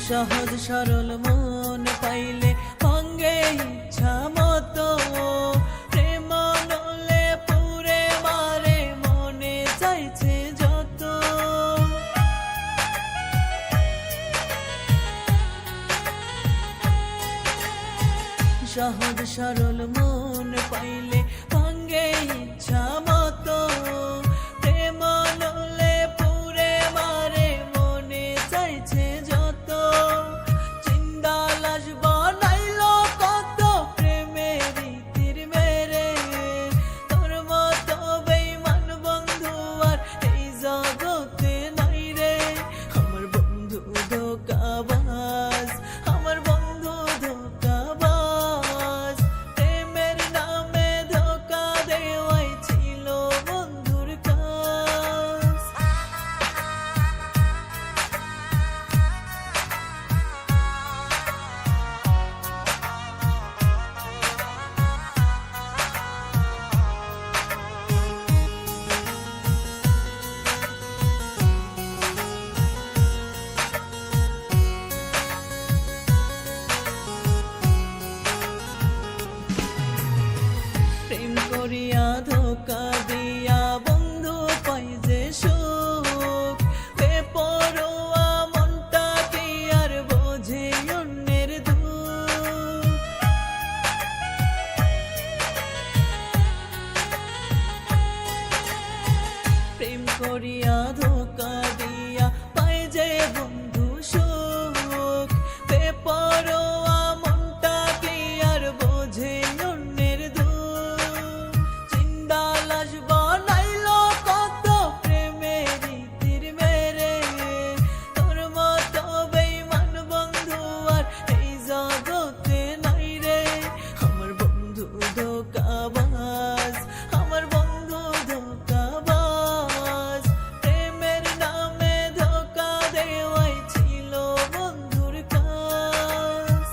সহজ সরল মন পাইলে ভাঙে ইচ্ছা মতো, প্রেম নলে পুরে মারে মনে চাইছে যত। সহজ সরল মন পাইলে ভাঙে ইচ্ছা মতো, প্রেম নলে পুরে মারে মনে চাইছে যত। চিন্তা লাশ বানাইলো কত প্রেমের তীর মেরে, তোর মতো বেঈমান বন্ধু আর এই জগতে নাই রে। আমার বন্ধু ধোঁকাবাজ, আমার বন্ধু ধোঁকাবাজ, প্রেমের নামে ধোঁকা দেওয়াই ছিল বন্ধুর কাজ। প্রেম করিয়া ধোঁকা দিয়া বন্ধু পাই যে সুখ, বেপরোয়া মনটা কি আর বোঝে অন্যের দুঃখ। প্রেম করিয়া ধোঁকা দিয়া পাই যে বন্ধু সুখ, বেপরোয়া মনটা কি আর বোঝে অন্যের দুঃখ। চিন্তা লাশ বানাইলো কত প্রেমের তীর মেরে, তোর মতো বেঈমান বন্ধু আর এই জগতে নাই রে। আমার বন্ধু ধোঁকাবাজ, আমার বন্ধু ধোঁকাবাজ, প্রেমের নামে ধোঁকা দেওয়াই ছিল বন্ধুর কাজ।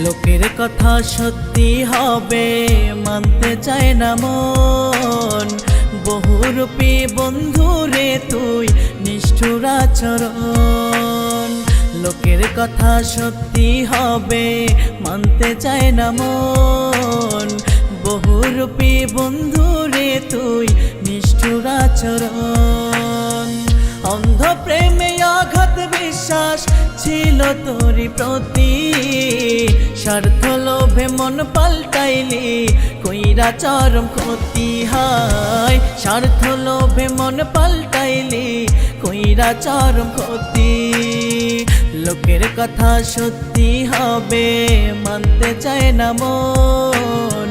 লোকের কথা সত্যি হবে মানতে চায় না মন, বহুরূপী বন্ধু রে তুই নিষ্ঠুর আচরণ। লোকের কথা সত্যি হবে মানতে চায় না মন, বহুরূপী বন্ধু রে তুই নিষ্ঠুর আচরণ। অন্ধ প্রেমে আঘাত বিশ্বাস ছিল তোরই প্রতি, স্বার্থ লোভে মন পাল্টাইলি কইরা চরম ক্ষতি। হায় স্বার্থ লোভে মন পাল্টাইলি কইরা চরম ক্ষতি। লোকের কথা সত্যি হবে মানতে চায় না মন,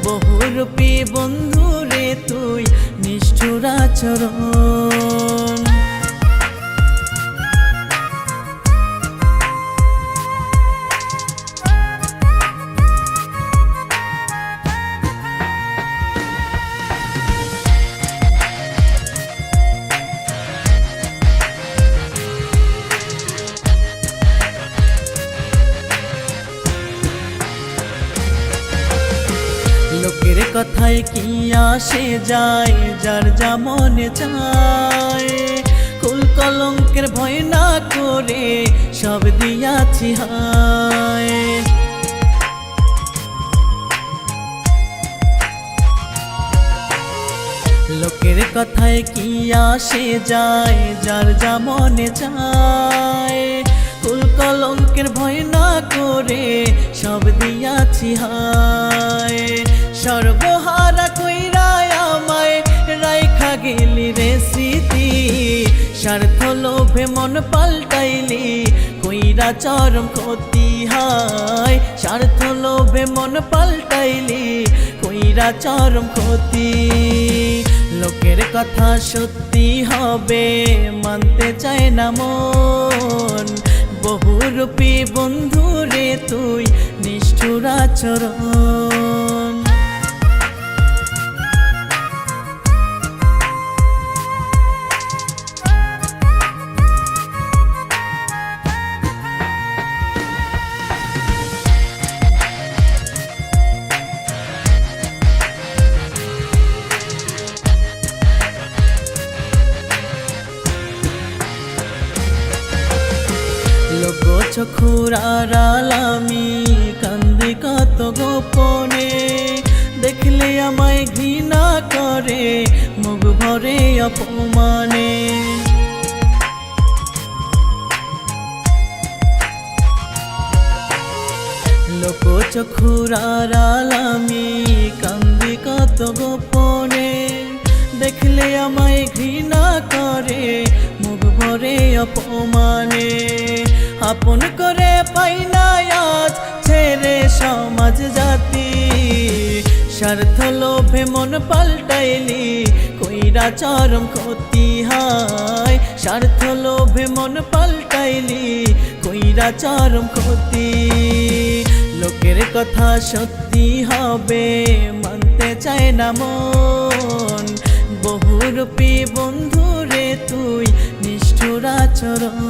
বহুরূপী বন্ধু রে তুই নিষ্ঠুর আচরণ। লোকের কথায় কি আসে যায় যার যা মনে চায়, কুল কলঙ্কের ভয় না করে সব দিয়াছি হায়। লোকের কথায় কি আসে যায় যার যা মনে চায়, কুল কলঙ্কের ভয় না করে সব দিয়াছি হায়। সর্বহারা কইরা আমায় রাইখা গেলি রে স্মৃতি, স্বার্থ লোভে মন পাল্টাইলি কইরা চরম ক্ষতি। হায় স্বার্থ লোভে মন পাল্টাইলি কইরা চরম ক্ষতি। লোকের কথা সত্যি হবে মানতে চায় না মন, বহুরূপী বন্ধু রে তুই নিষ্ঠুর আচরণ। লোক চক্ষুর আড়াল আমি কান্দি কত গোপনে, দেখলে আমায় ঘৃণা করে মুখ ভরে অপমানে। লোক চক্ষুর আড়াল আমি কান্দি কত গোপনে, দেখলে আমায় ঘৃণা করে মুখ ভরে অপমানে। আপন করে পাই না আজ ছেড়ে সমাজ জাতি, স্বার্থ লোভে মন পাল্টাইলি কইরা চরম ক্ষতি হয়। স্বার্থ লোভে মন পাল্টাইলি কইরা চরম ক্ষতি। লোকের কথা সত্যি হবে মানতে চায় না মন, বহুরূপী বন্ধুরে তুই নিষ্ঠুর আচরণ।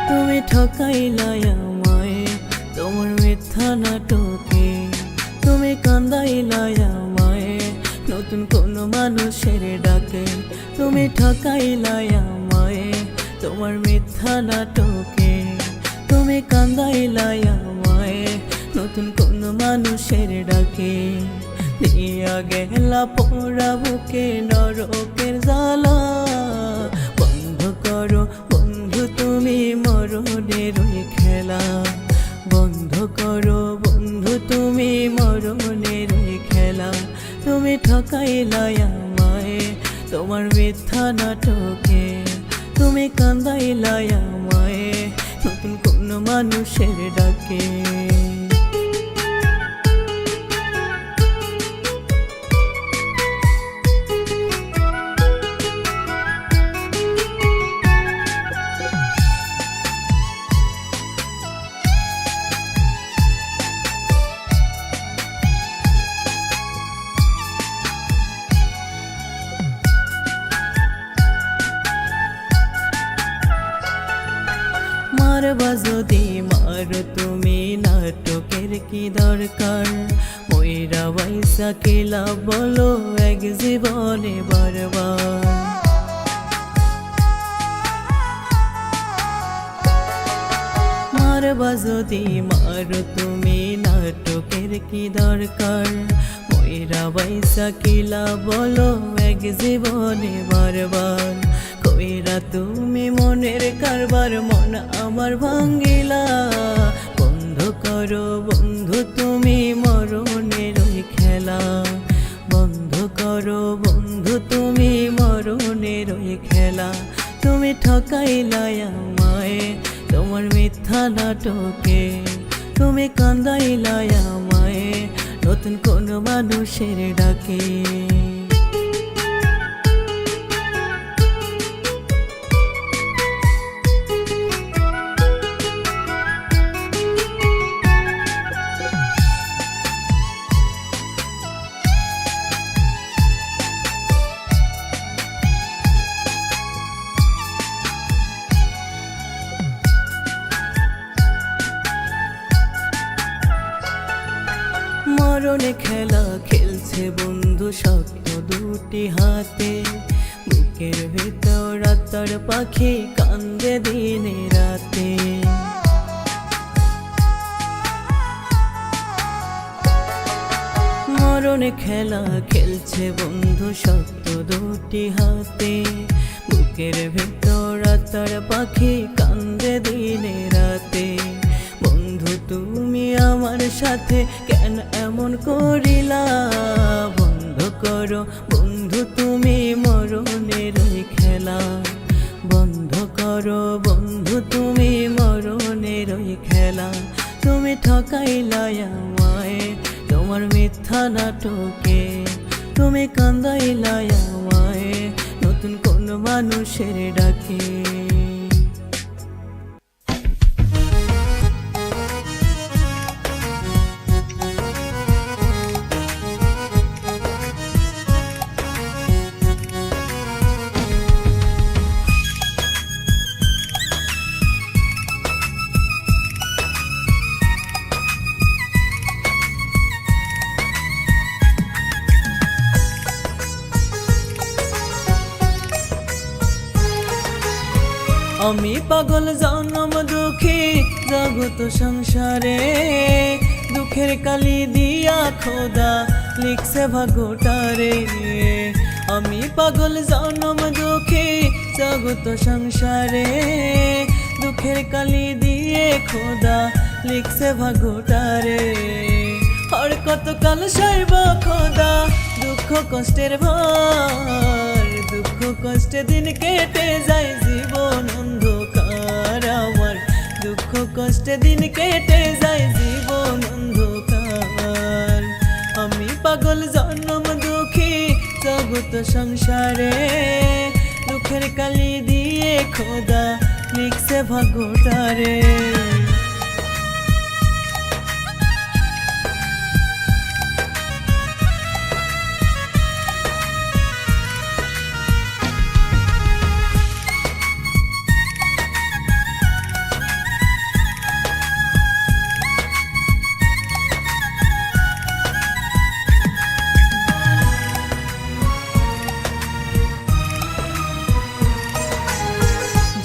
তুমি ঠকাইলাই আমায় তোমার মিথ্যা নাটকে, তুমি কান্দাইলাই আমায় নতুন কোন মানুষের ডাকে। তুমি ঠকাইলাই আমায় তোমার মিথ্যা নাটকে, তুমি কান্দাইলাই আমায় নতুন কোন মানুষের ডাকে। দিয়া গেলা পোড়া বুকে নরকের জ্বালা, বন্ধ করো বন্ধু তুমি মরণের ওই খেলা। বন্ধ করো বন্ধু তুমি মরণের ওই খেলা। তুমি ঠকাইলাই আমায় তোমার মিথ্যা নাটকে, তুমি কান্দাইলাই আমায় নতুন কোন মানুষের ডাকে। মারবা যদি মারো তুমি নাটকের কি দরকার, মইরা বাইসা খেলা বলো এক জীবনে বারবার। মারবা যদি মারো তুমি নাটকের কি দরকার, মইরা বাইসা খেলা বলো এক জীবনে বারবার। কইরা তুমি মনের কারবার মন আমার ভাঙ্গিলা, বন্ধ করো বন্ধু তুমি মরণের ওই খেলা। বন্ধ করো বন্ধু তুমি মরণের ওই খেলা। তুমি ঠকাইলাই আমায় তোমার মিথ্যা নাটকে, তুমি কান্দাইলাই আমায় নতুন কোন মানুষের ডাকে। মরণে খেলা খেলছে বন্ধু শক্ত দুটি হাতে, বুকের ভেতর রাতার পাখি কান্দে দিনে রাতে। মরণে খেলা খেলছে বন্ধু শক্ত দুটি হাতে, বুকের ভেতর রাতার পাখি কান্দে দিনে রাতে। বন্ধু তুমি আমার সাথে কেন এমন করিলা? বন্ধ করো বন্ধু তুমি মরণের ওই খেলা, বন্ধ করো বন্ধু তুমি মরণের ওই খেলা। তুমি ঠকাইলা আমায় তোমার মিথ্যা নাটকে, তুমি কান্দাইলা আমায় নতুন কোন মানুষের ডাকে। আমি পাগল জনম দুঃখী জগত সংসারে, দুঃখের কালি দিয়া খোদা লিখছে ভাগ্যটারে। আমি পাগল জনম দুঃখী জগত সংসারে, দুঃখের কালি দিয়ে খোদা লিখছে ভাগ্যটারে। আর কত কাল সইব খোদা দুঃখ কষ্টের ভার, দুঃখ কষ্টে দিন কেটে যায় জীবন অন্ধকার আমার, দুঃখ কষ্টে দিন কেটে যায় জীবন অন্ধকার। আমি পাগল জনম দুঃখী জগত সংসারে, দুঃখের কালি দিয়ে খোদা লিখছে ভাগ্যটারে।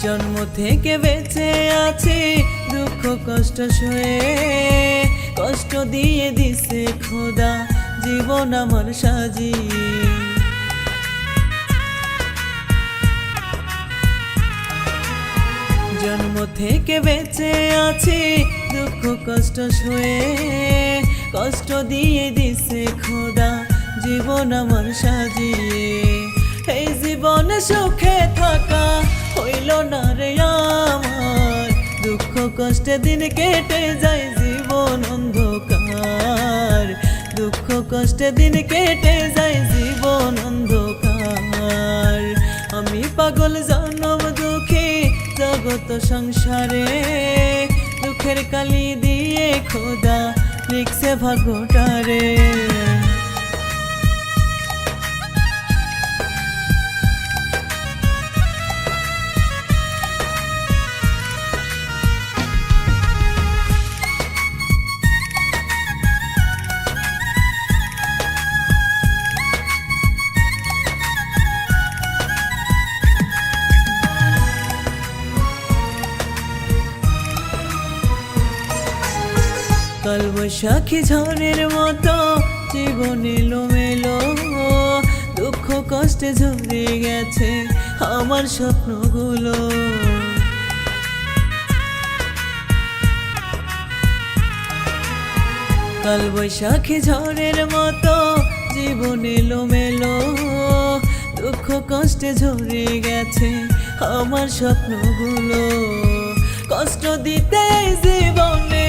জন্ম থেকে বেঁচে আছি দুঃখ কষ্ট সয়ে, কষ্ট দিয়ে দিছে খোদা জীবন আমার সাজিয়ে। জন্ম থেকে বেঁচে আছি দুঃখ কষ্ট সয়ে, কষ্ট দিয়ে দিছে খোদা জীবন আমার সাজিয়ে। এই জীবনে সুখে থাকা হইল না রে আমার, দুঃখ কষ্টে দিন কেটে যায় জীবন অন্ধকার, দুঃখ কষ্টে দিন কেটে যায় জীবন অন্ধকার। আমি পাগল জনম দুঃখী জগত সংসারে, দুঃখের কালি দিয়ে খোদা লিখছে ভাগ্যটারে। কাল বৈশাখী ঝড়ের মতো জীবন এলোমেলো, দুঃখ কষ্টে ঝরে গেছে আমার স্বপ্নগুলো। কাল বৈশাখী ঝড়ের মতো জীবন এলোমেলো, দুঃখ কষ্টে ঝরে গেছে আমার স্বপ্নগুলো। কষ্ট দিতে এই জীবনে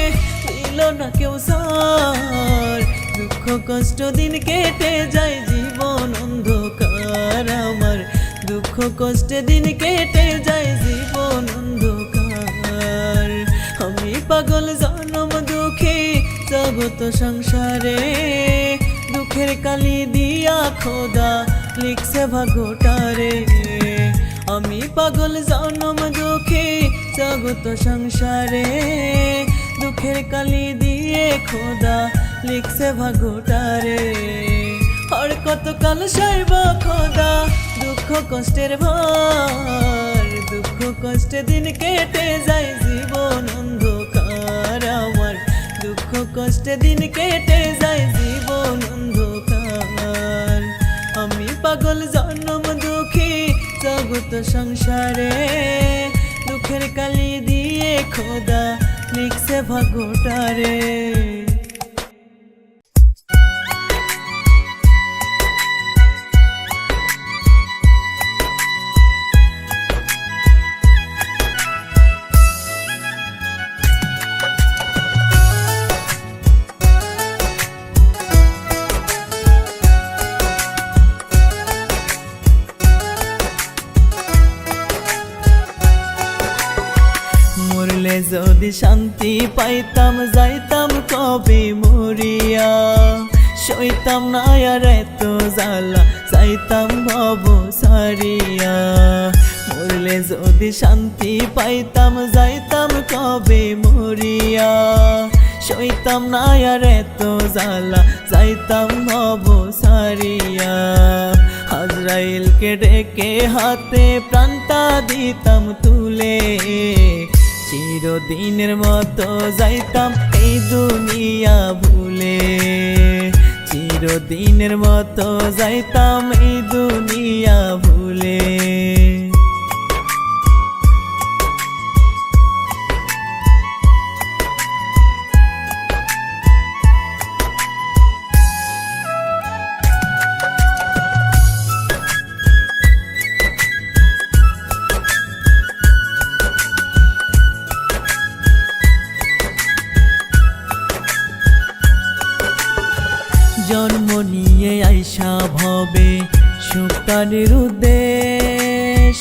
দিল না কেউ সার, দুঃখ কষ্ট দিন কেটে যায় জীবন অন্ধকার আমার, দুঃখ কষ্টে দিন কেটে যায় জীবন অন্ধকার। আমি পাগল জনম দুঃখী জগত সংসারে, দুঃখের কালি দিয়া খোদা লিখছে ভাগ্যটারে। আমি পাগল জনম দুঃখী জগত সংসারে, দুঃখের কালি দিয়ে খোদা লিখছে ভাগ্যটারে। আর কত কাল সইব খোদা দুঃখ কষ্টের ভার, দুঃখ কষ্টে দিন কেটে যায় জীবন অন্ধকার আমার, দুঃখ কষ্টে দিন কেটে যায় জীবন অন্ধকার। আমি পাগল জনম দুঃখী জগত সংসারে, দুঃখের কালি দিয়ে খোদা লিখছে ভাগ্যটারে। মরলে যদি শান্তি পাইতাম যাইতাম কবে মরিয়া, সইতাম না আর এত জ্বালা যাইতাম ভব সারিয়া। মরলে যদি শান্তি পাইতাম যাইতাম কবে মরিয়া, সইতাম না আর এত জ্বালা যাইতাম ভব সারিয়া। আজরাইলকে ডেকে হাতে প্রাণটা দিতাম তুলে, চিরদিনের মতো যাইতাম এই দুনিয়া ভুলে। চিরদিনের মতো যাইতাম এই দুনিয়া ভুলে। জন্ম নিয়ে আইসা ভবে সুখটানের উদ্দেশ,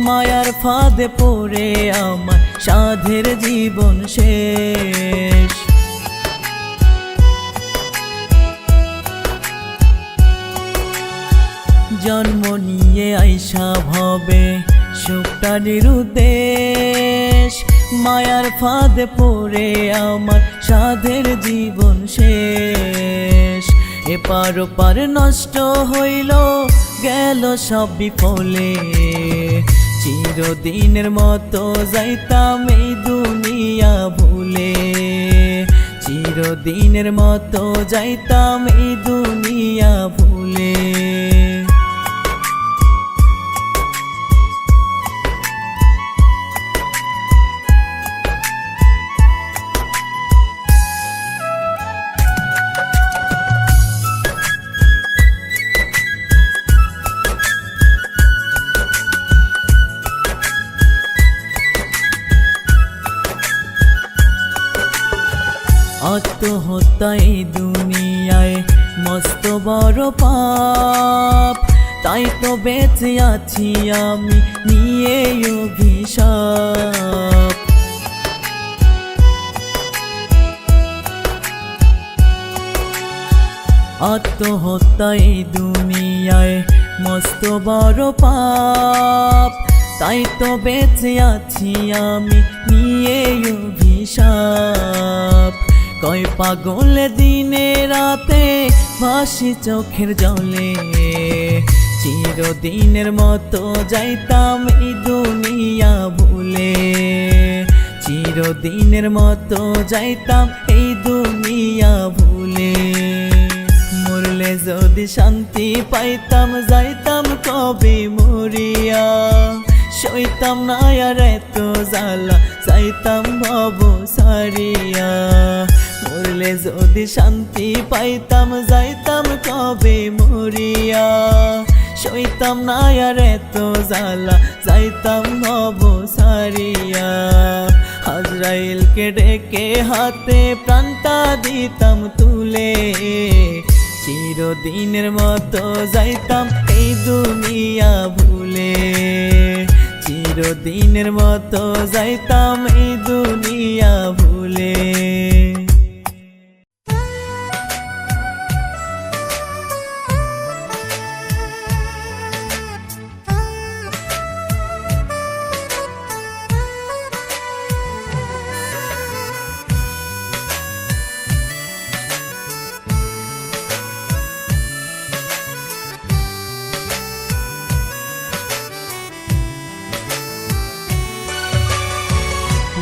মায়ার ফাঁদে পড়ে আমার সাধের জীবন শেষ। জন্ম নিয়ে আইসা ভবে সুখটানের উদ্দেশ, মায়ার ফাঁদে পড়ে আমার সাধের জীবন শেষ। এপার ওপার নষ্ট হইল গেল সব বিফলে, চিরদিনের মতো যাইতাম এই দুনিয়া ভুলে। চিরদিনের মতো যাইতাম এই দুনিয়া ভুলে। আত্মহত্যা এই দুনিয়ায় মস্ত বড় পাপ, তাই তো বেঁচে আছি আমি নিয়ে অভিশাপ। আত্মহত্যা এই দুনিয়ায় মস্ত বড় পাপ, তাই তো বেঁচে আছি আমি নিয়ে অভিশাপ। কয় পাগলে দিনে রাতে ভাসি চোখের জলে, চিরদিনের মতো যাইতাম এই দুনিয়া ভুলে। চিরদিনের মতো যাইতাম এই দুনিয়া ভুলে। মরলে যদি শান্তি পাইতাম যাইতাম কবে মরিয়া, সইতাম না আর এত জ্বালা যাইতাম ভব সারিয়া। মরলে যদি শান্তি পাইতাম যাইতাম কবে মরিয়া, সইতাম না আর এত জ্বালা যাইতাম ভব সারিয়া। আজরাইলকে ডেকে হাতে প্রাণটা দিতাম তুলে, চিরদিনের মতো যাইতাম এই দুনিয়া ভুলে। চিরদিনের মতো যাইতাম এই দুনিয়া ভুলে।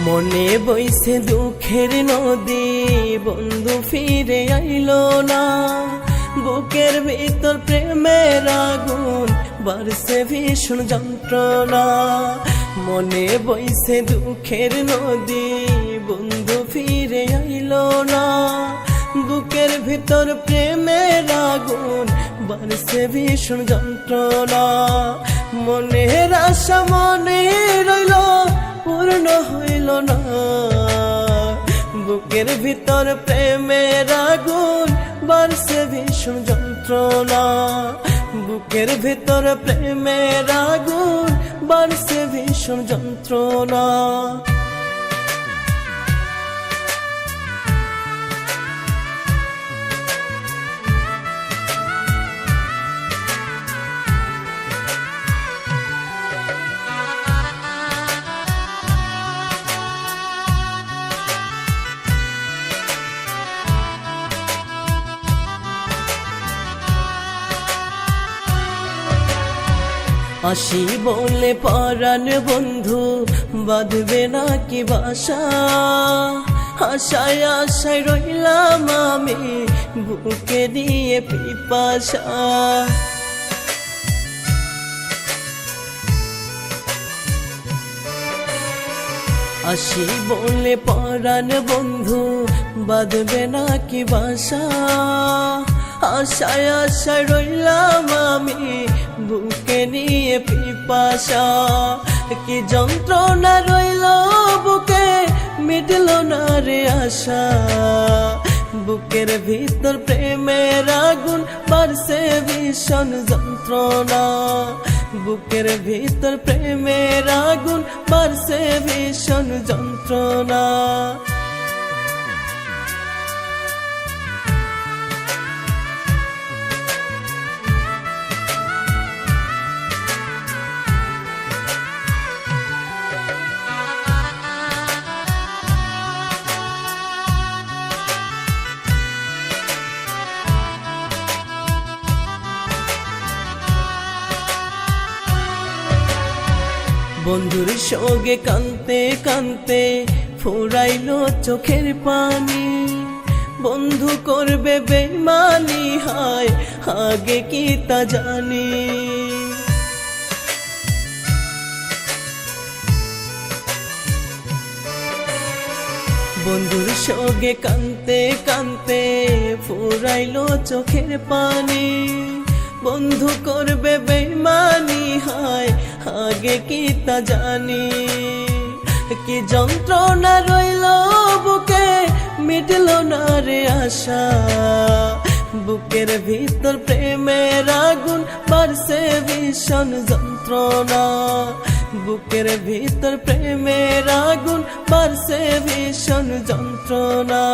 মনে বইছে দুঃখের নদী, বন্ধু ফিরে আইলো না। বুকের ভিতর প্রেমের আগুন বাড়ছে ভীষণ যন্ত্রণা। মনে বইছে দুঃখের নদী, বন্ধু ফিরে আইলো না। বুকের ভিতর প্রেমের আগুন বাড়ছে ভীষণ যন্ত্রণা। মনের আশা মনে রইল পূর্ণ হইল না। বুকের ভিতর প্রেমের আগুন বাড়ছে ভীষণ যন্ত্রণা। বুকের ভিতর প্রেমের আগুন বাড়ছে ভীষণ যন্ত্রণা। আসি বলে পরাণ বন্ধু বাঁধবে নাকি বাসা। আশায় আশায় রইলাম আমি বুকে দিয়ে পিপাসা। আসি বলে পরাণ বন্ধু বাঁধবে নাকি বাসা। আশায় আশায় রইলাম আমি বুকে নিয়ে পিপাসা। কি যন্ত্রণা রইল বুকে মিটল না রে আশা। বুকের ভিতর প্রেমের আগুন বাড়ছে ভীষণ যন্ত্রণা। বুকের ভিতর প্রেমের আগুন বাড়ছে ভীষণ যন্ত্রণা। বন্ধুর সঙ্গে কানতে কানতে ফুরাইলো চোখের পানি। বন্ধু করবে বেইমানি হায় আগে কি তা জানি। বন্ধুর সঙ্গে কানতে কানতে ফুরাইলো চোখের পানি। বন্ধু করবে বেইমানি হায় আগে কি তা জানি। কি যন্ত্রণা রইল বুকে মিটল না রে আশা। বুকের ভিতর প্রেমের আগুন বাড়ছে ভীষণ যন্ত্রণা। বুকের ভিতর প্রেমের আগুন বাড়ছে ভীষণ যন্ত্রণা।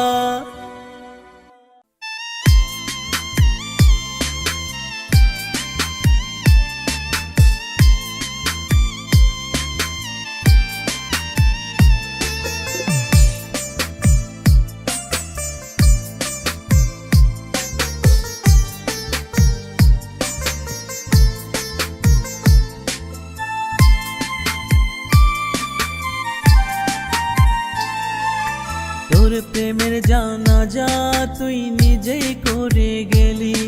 তোর প্রেমের জানাজা তুই নিজেই করে গেলি।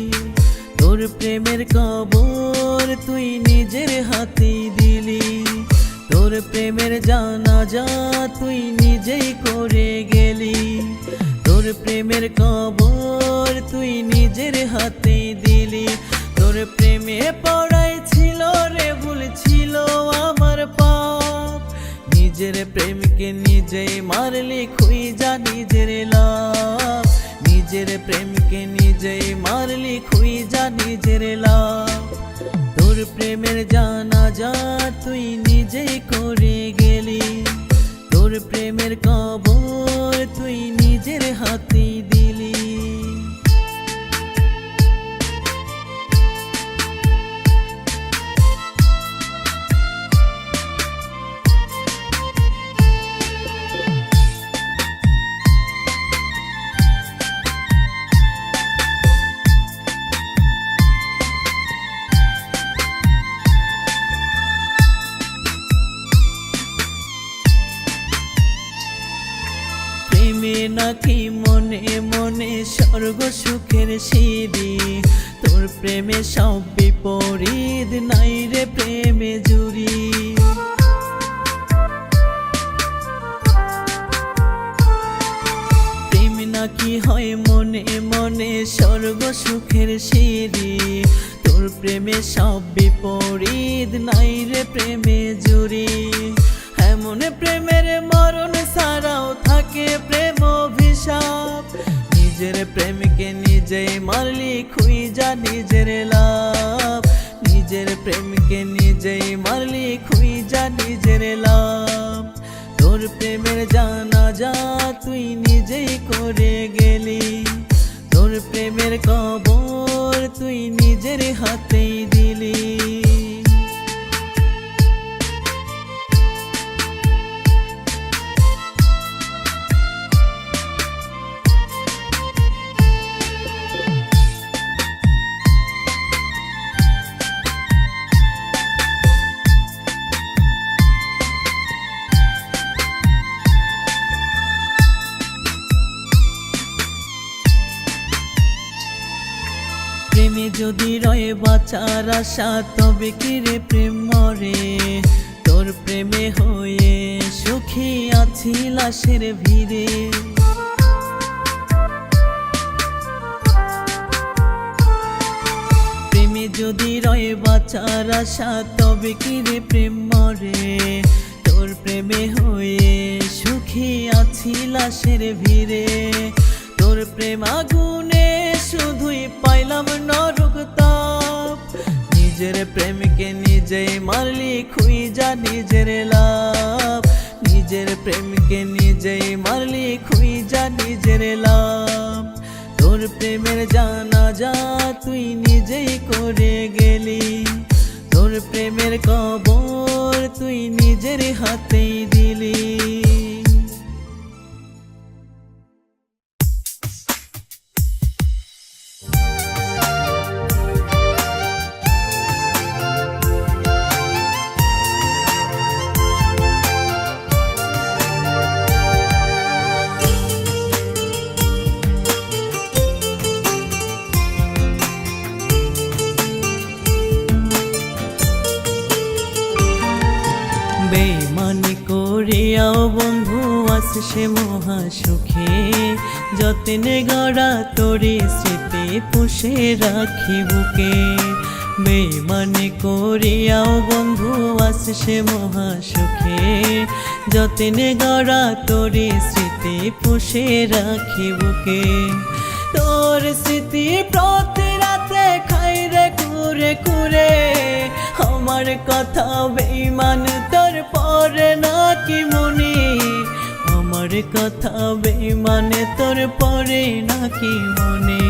তোর প্রেমের কবর তুই নিজের হাতে দিলি। তোর প্রেমের জানাজা তুই নিজেই করে গেলি। তোর প্রেমের কবর তুই নিজের হাতে দিলি। তোর প্রেমে পড়াই ছিল রে ভুল ছিল আমার পাপ। নিজের প্রেমকে নিজেই মারলি খুঁজা নিজের লাভ। নিজের প্রেমকে নিজেই মারলি খুঁজা নিজের লাভ। তোর প্রেমের জানাজা তুই নিজেই করে গেলি। তোর প্রেমের কবর তুই নিজের হাতে দিলি। প্রেমে নাকি মনে মনে স্বর্গ সুখের সিঁড়ি। তোর প্রেমে সব বিপরীত নাই রে প্রেমে জুড়ি। কি হয় মনে মনে স্বর্গ সুখের সিঁড়ি তোর প্রেমে সব বিপরীত নাই রে প্রেমে জুড়ি এমন প্রেমের মরণ ছাড়াও থাকে প্রেম অভিশাপ নিজের প্রেমকে নিজেই মারলি খুঁজা নিজের লাভ নিজের প্রেমকে নিজেই মারলি খুঁজা নিজের লাভ তোর প্রেমের জানাজা তুই নিজেই করে গেলি তোর প্রেমের কবর তুই নিজের হাতেই দিলি প্রেমে যদি রয়ে বাঁচার আশা তবে কি রে প্রেম মরে তোর প্রেমে হয়ে সুখী আছি লাশের ভিড়ে প্রেমে যদি রয়ে বাঁচার আশা তবে কি রে প্রেম মরে তোর প্রেমে হয়ে সুখী আছি লাশের ভিড়ে তোর প্রেম আগুনে শুধুই পাইলাম নরক তাপ নিজের প্রেমকে নিজেই মারলি খুঁজা নিজের লাভ নিজের প্রেমকে নিজেই মারলি খুঁজা নিজের লাভ তোর প্রেমের জানাজা তুই নিজেই করে গেলি তোর প্রেমের কবর তুই নিজের হাতেই দিলি বেইমানি করিয়াও বন্ধু আসছে মহা সুখে যতনে গড়া তোরে স্মৃতি পুষে রাখি বুকে বেইমানি করিয়াও বন্ধু আসছে মহা সুখে যতনে গড়া তোরে স্মৃতি পুষে রাখি বুকে তোর স্মৃতি প্রতি রাতে খাই রে কুরে কুরে আমার কথা বেঈমান তোর পরে নাকি মনে আমার কথা বেঈমান তোর পরে নাকি মনে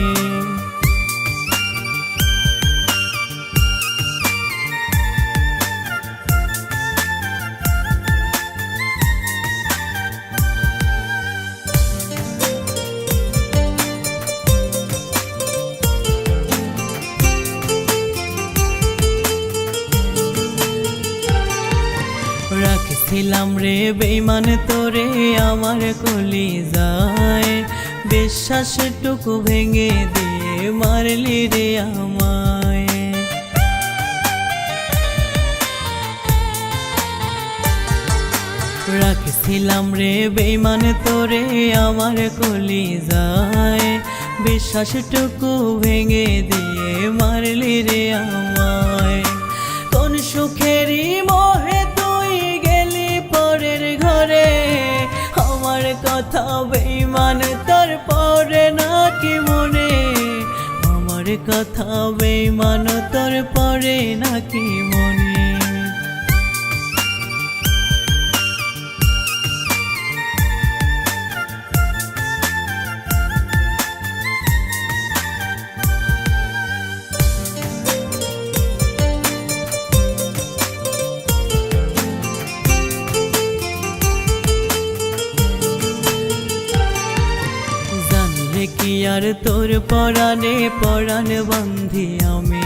রাখছিলাম রে বেঈমান তোরে আমার কলিজায় বিশ্বাসটুকু ভেঙে দিয়ে মারলি রে আমায় রাখছিলাম রে বেঈমান তোরে আমার কলিজায় বিশ্বাসটুকু ভেঙে দিয়ে মারলি রে আমায় কোন সুখেরই মোহে আমার কথা বেঈমান তোর পরে নাকি মনে আমার কথা বেঈমান তোর পরে নাকি মনে কি আর তোর পরাণে পরাণ বান্ধি আমি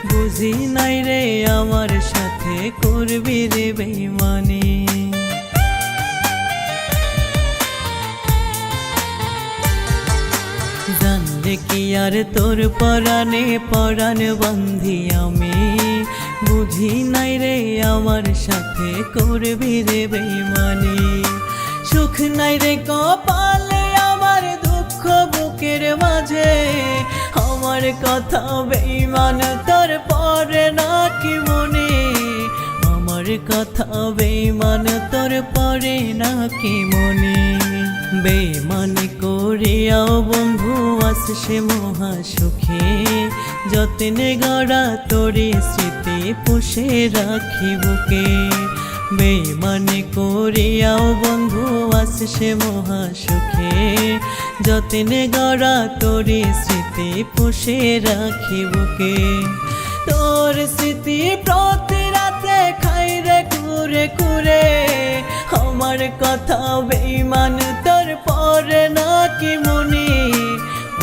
বুঝি নাই রে আমার সাথে করবি রে বেঈমানি জানলে কি আর তোর পরাণে পরাণ বান্ধি আমি বুঝি নাই রে আমার সাথে করবি রে বেঈমানি সুখ নাই রে কপালে আমার দুঃখ বুকের মাঝে আমার কথা বেঈমান তোর পরে নাকি মনে আমার কথা বেঈমান তোর পরে নাকি মনে বেঈমানি করিয়াও বন্ধু আসছে মহা সুখে যতনে গড়া তোরে স্মৃতি পুষে রাখি বুকে বেঈমানি করিয়াও বন্ধু আসছে মহা সুখে যতনে গড়া তোরে স্মৃতি পুষে রাখি বুকে তোর স্মৃতি প্রতি রাতে খাই রে কুরে কুরে আমার কথা বেঈমান তোর পরে নাকি মনে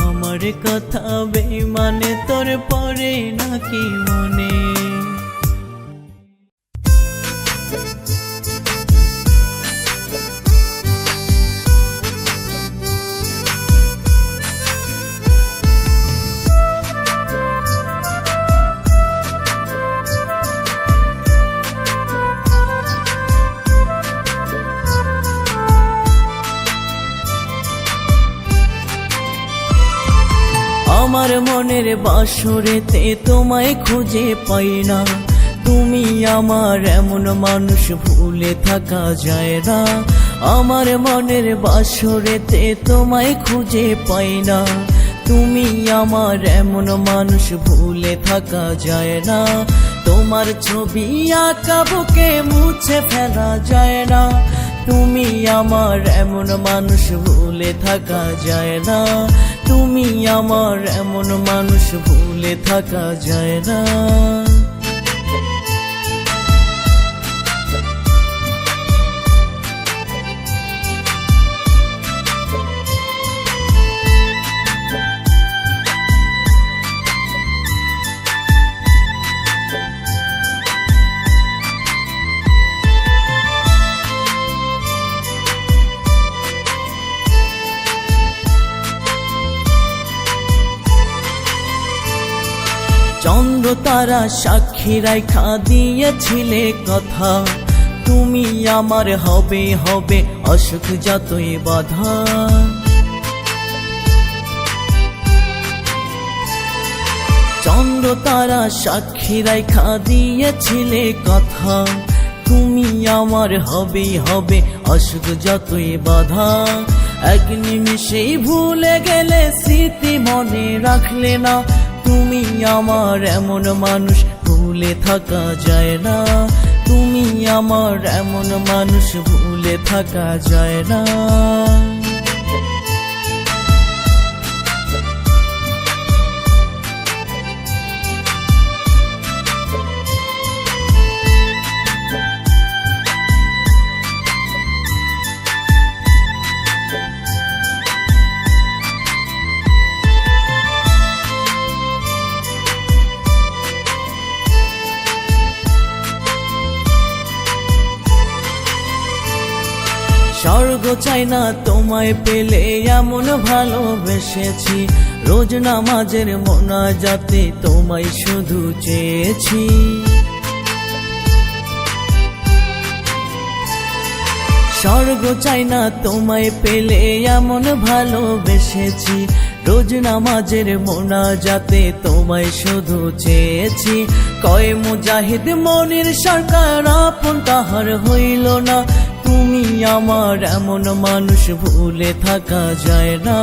আমার কথা বেঈমান তোর পরে নাকি মনে আমার মনের বাসরেতে তোমায় খুঁজে পাই না তুমি আমার এমন মানুষ ভুলে থাকা যায় না আমার মনের বাসরেতে তোমায় খুঁজে পাই না তুমি আমার এমন মানুষ ভুলে থাকা যায় না তোমার ছবি আঁকা বুকে মুছে ফেলা যায় না তুমি আমার এমন মানুষ ভুলে থাকা যায় না তুমি আমার এমন মানুষ ভুলে থাকা যায় না চন্দ্র তারা সাক্ষী রাখা দিয়েছিলে কথা তুমি আমার হবে হবে অসুখ যতই বাধা চন্দ্র তারা সাক্ষী রাখা দিয়েছিলে কথা তুমি আমার হবে হবে অসুখ যতই বাধা এক নিমিষেই ভুলে গেলে স্মৃতি মনে রাখলে না তুমি আমার এমন মানুষ ভুলে থাকা যায় না তুমি আমার এমন মানুষ ভুলে থাকা যায় না স্বর্গ চাই না তোমায় পেলে এমন ভালোবেসেছি রোজ নামাজের মোনাজাতে তোমায় শুধু চেয়েছি স্বর্গ চাই না তোমায় পেলে এমন ভালোবেসেছি রোজ নামাজের মোনাজাতে তোমায় শুধু চেয়েছি কয় মুজাহিদ মনির সরকার আপন তাহার হইল না তুমি আমার এমন মানুষ ভুলে থাকা যায় না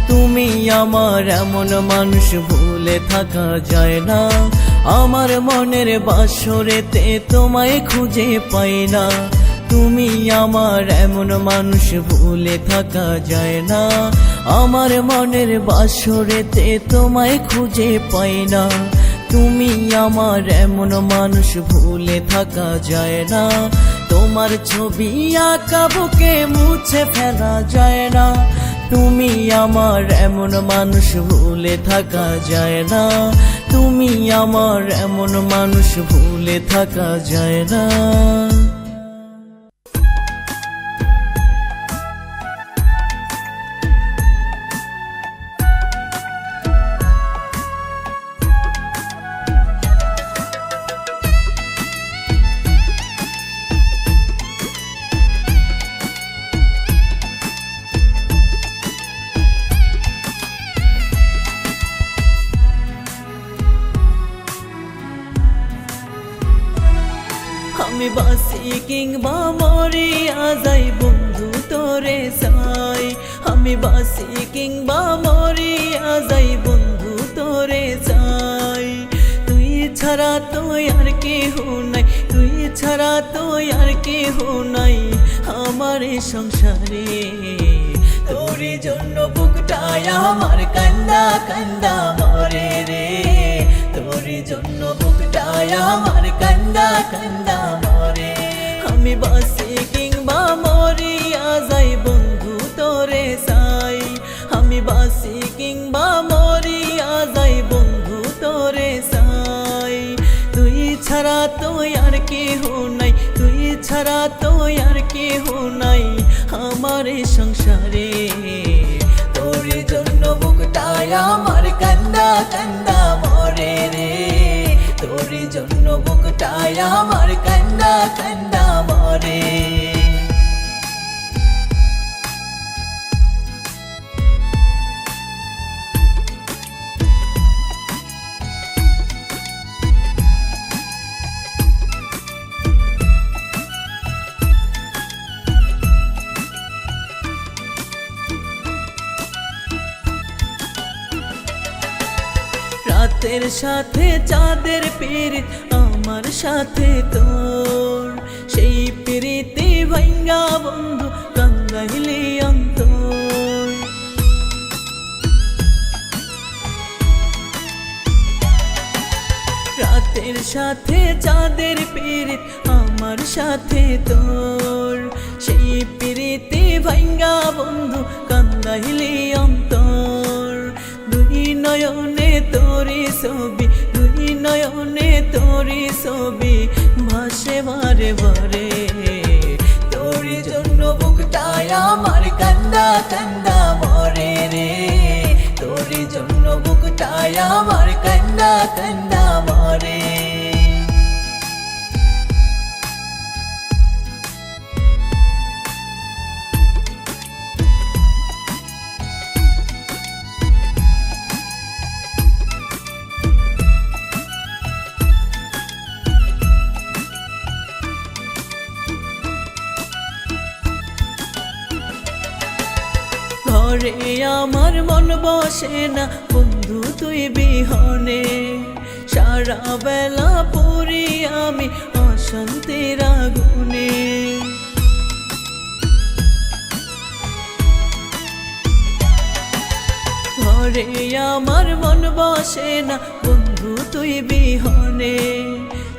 তুমি আমার এমন মানুষ ভুলে থাকা যায় না আমার মনের বাসরেতে তোমায় খুঁজে পাই না তুমি আমার এমন মানুষ ভুলে থাকা যায় না আমার মনের বাসরেতে তোমায় খুঁজে পাই না তুমি আমার এমন মানুষ ভুলে থাকা যায় না তোমার ছবি আঁকা বুকে মুছে ফেলা যায় না তুমি আমার এমন মানুষ ভুলে থাকা যায় না তুমি আমার এমন মানুষ ভুলে থাকা যায় না আমি বাসি কিংবা মরিয়া যাই বন্ধু তোরে চাই আমি বাসি কিংবা মরিয়া যাই বন্ধু তোরে চাই তুই ছাড়া তো আর কেহ নাই তুই ছাড়া তো আর কেহ নাই আমার এই সংসারে তোরি জন্য বুকটায় আমার কান্দা কান্দা মরে রে তোরি জন্য বুকটায় আমার কান্দা কান্দা মরে আমি বাসি কিংবা মরিয়া যাই বন্ধু তোরে চাই আমি বাসি কিংবা মরিয়া যাই বন্ধু তোরে চাই তুই ছাড়া তো আর কেহ নাই তুই ছাড়া তো আর কেহ নাই আমার এই সংসারে তোর জন্য বুকটায় আমার কান্দা কান্দা মরে রে তোর জন্য বুকটায় আমার কান্দা কান্দা মরে রাতের সাথে চাঁদের পীড়িত আমার সাথে তোর সেই পীড়িতে ভাঙ্গা বন্ধু কান্দাইলি অন্তর রাতের সাথে চাঁদের পীড়িত আমার সাথে তোর সেই পীড়িতে ভাঙ্গা বন্ধু কান্দাইলি অন্তর দুই নয়নে তোরি ছবি দুই নয়নে তোরি ছবি ভাসে বারে বারে তোরি জন্য বুকটায় আমার কান্দা কান্দা মরে রে তোরি জন্য বুকটায় আমার কান্দা কান্দা মরে ঘরে আমার মন বসে না বন্ধু তুই বিহনে সারা বেলা পড়ি আমি অশান্তির আগুনে ঘরে আমার মন বসে না বন্ধু তুই বিহনে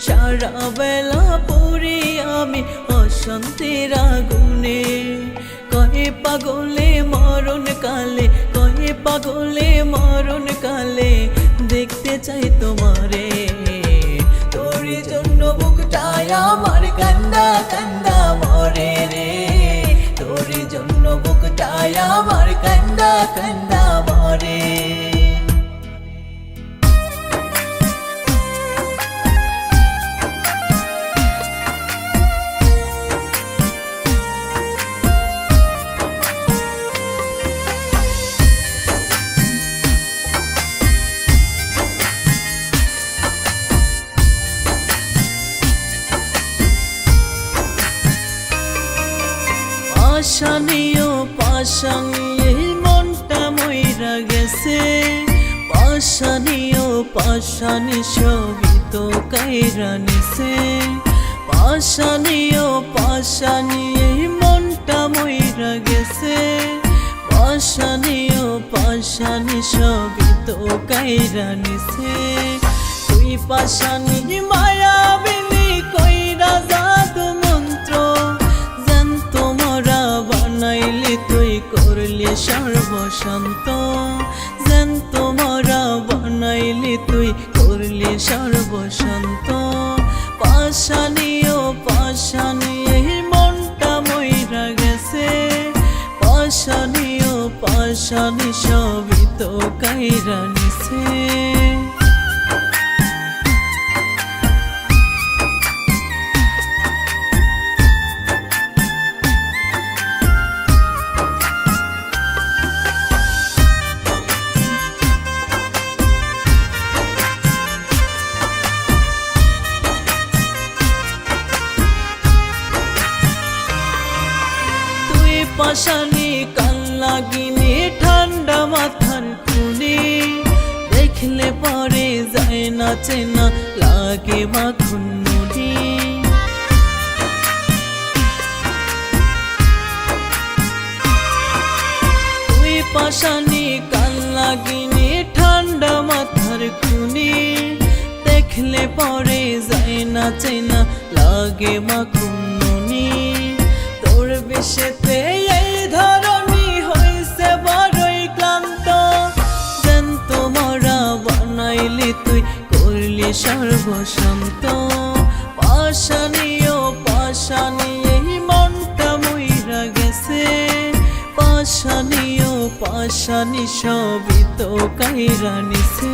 সারা বেলা পড়ি আমি অশান্তির আগুনে কয়ে পাগলে মরণ কালে কয়ে পাগলে মরণ কালে দেখতে চাই তোমারে তোরি জন্য বুকটায় আমার কান্দা কান্দা মরে রে তোরি জন্য বুকটায় আমার কান্দা কান্দা মরে পাশানিও পাশানি এই মনটা মইরা গেছে পাশানিও পাশানি সবই তো কাইরা নিছে পাশানিও পাশানি এই মনটা মইরা গেছে পাশানিও পাশানি সবই তো কাইরা নিছে তুই পাশানি মায়াবিনী কইরা জাদু মন্ত্র বানাইলি তুই করলি সর্বশান্ত যেন তোমরা বানাইলি তুই করলি সর্বশান্ত পাশানিও পাশানি এই মনটা মইরা গেছে পাশানিও পাশানি সবই তো কাইরা নিছে দেখলে পরে যায় না চেনা লাগে মাখন নুনি। তুই পাশানি কাল লাগিনি ঠান্ডা মাথার খুনি, দেখলে পরে যায় না চেনা লাগে মাখন নুনি। তোর বেশেতে এই ধরনী হইছে বড়ই ক্লান্ত, জ্যান্ত মরা বানাইলি তুই করলি সর্বশান্ত। পাশানি ও পাশানি এই মনটা মইরা গেছে, পাশানি ও পাশানি সবই তো কাইরা নিছে।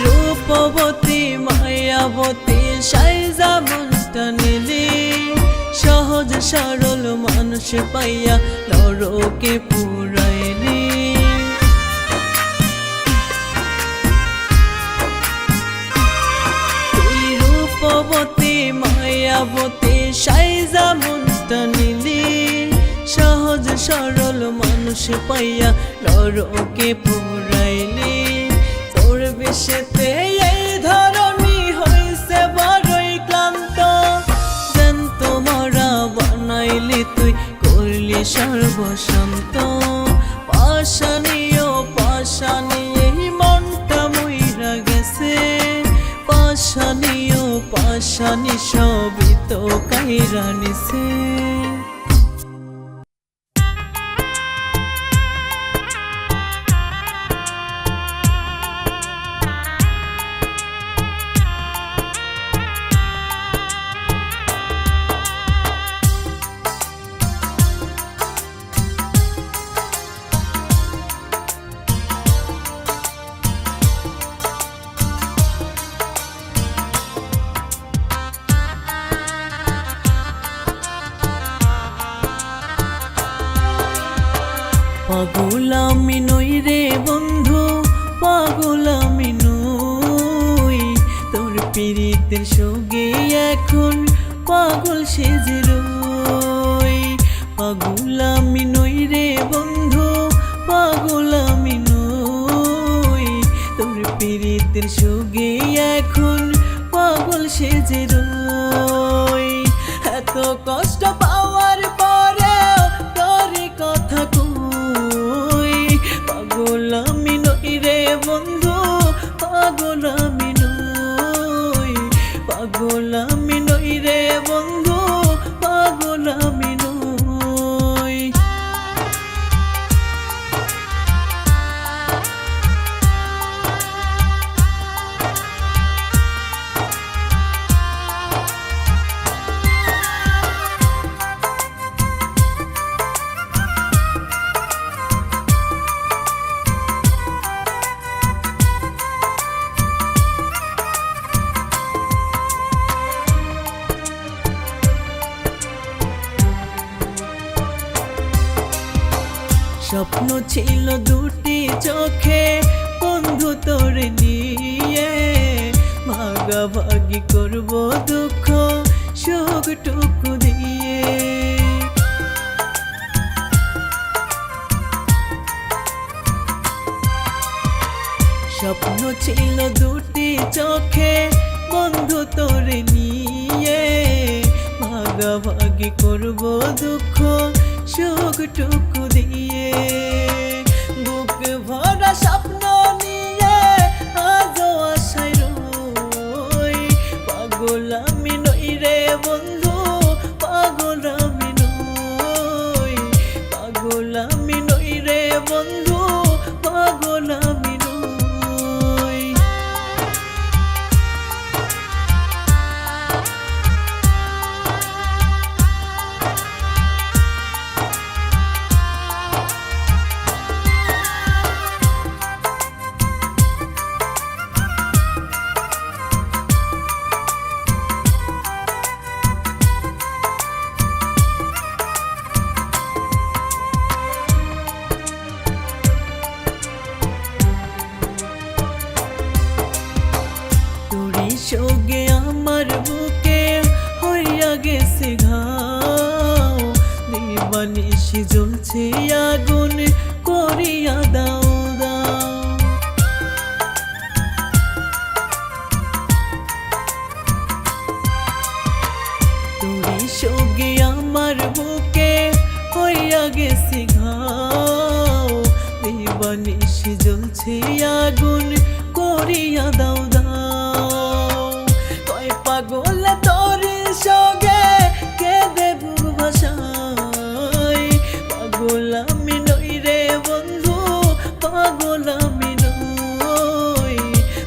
রূপবতী মায়াবতী সাইজা মনটা নিলি, সহজ সরল মানুষ পাইয়া নরকে পুরাইলি। তুই রূপবতী মায়াবতী সাইজা মনটা নিলি, সহজ সরল মানুষ পাইয়া নরকে পুরাইলি। তোর বেশেতে এই ধরনী হইছে বড়ই ক্লান্ত, জ্যান্ত মরা বানাইলি তুই করলি সর্বশান্ত। পাশানি ও পাশানি এই মনটা মইরা গেছে, পাশানি ও পাশানি সবই তো কাইরা নিছে। পাগল আমি নই রে বন্ধু, পাগল আমি নই, তোর পীড়িতের সঙ্গে এখন পাগল সেজে রই। পাগল আমি নই রে বন্ধু, পাগল আমি নই, তোর পীড়িতের সঙ্গে এখন পাগল সেজে রই। এত কষ্ট পাওয়ার পরেও তোর কথা পাগল আমি নই রে বন্ধু, পাগল আমি নই, পাগল আমি নই রে বন্ধু, পাগল আমি নই। স্বপ্ন ছিল দুটি চোখে বন্ধু তোর নিয়ে, ভাগাভাগি করব দুঃখ সুখটুকু দিয়ে। স্বপ্ন ছিল দুটি চোখে বন্ধু তোর নিয়ে, ভাগাভাগি করব দুঃখ সুখটুকু দিয়ে। বুক ভরা স্বপ্ন নিয়ে আজও আশায় রই, পাগল আমি নই রে বন্ধু, পাগল আমি নই, পাগল আমি নই রে বন্ধু, পাগল আমি নই। জ্বলছে আগুন করিয়া দাও দাও। তোরি সঙ্গে আমার বুকে হইয়া গেছি ঘাও, দিবানিশি জ্বলছে আগুন করিয়া দাও দাও। কয় পাগল তোর সঙ্গে কেঁদে বুক ভাসাই, পাগল আমি নই রে বন্ধু, পাগল আমি নই,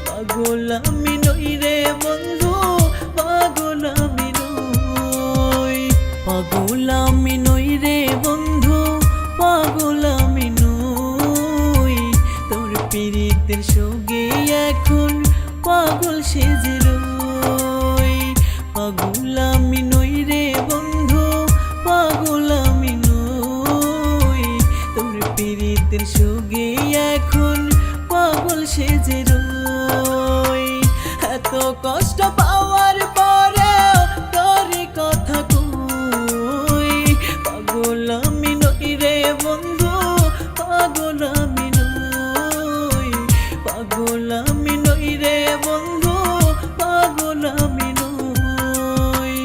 পাগল আমি নই রে বন্ধু, পাগল আমি নই, পাগল আমি নই রে বন্ধু, পাগল আমি নই। তোর পীড়িতের সঙ্গে এখন পাগল সেজে রই, পাগল আমি নই রে বন্ধু, পাগল আমি নই। তোর পীড়িতের সঙ্গে এখন পাগল সেজে রই। এত কষ্ট পাওয়ার পরে তোর কথা কই, পাগল আমি নই রে বন্ধু, পাগল আমি নই, পাগল আমি নই রে বন্ধু, পাগল আমি নই।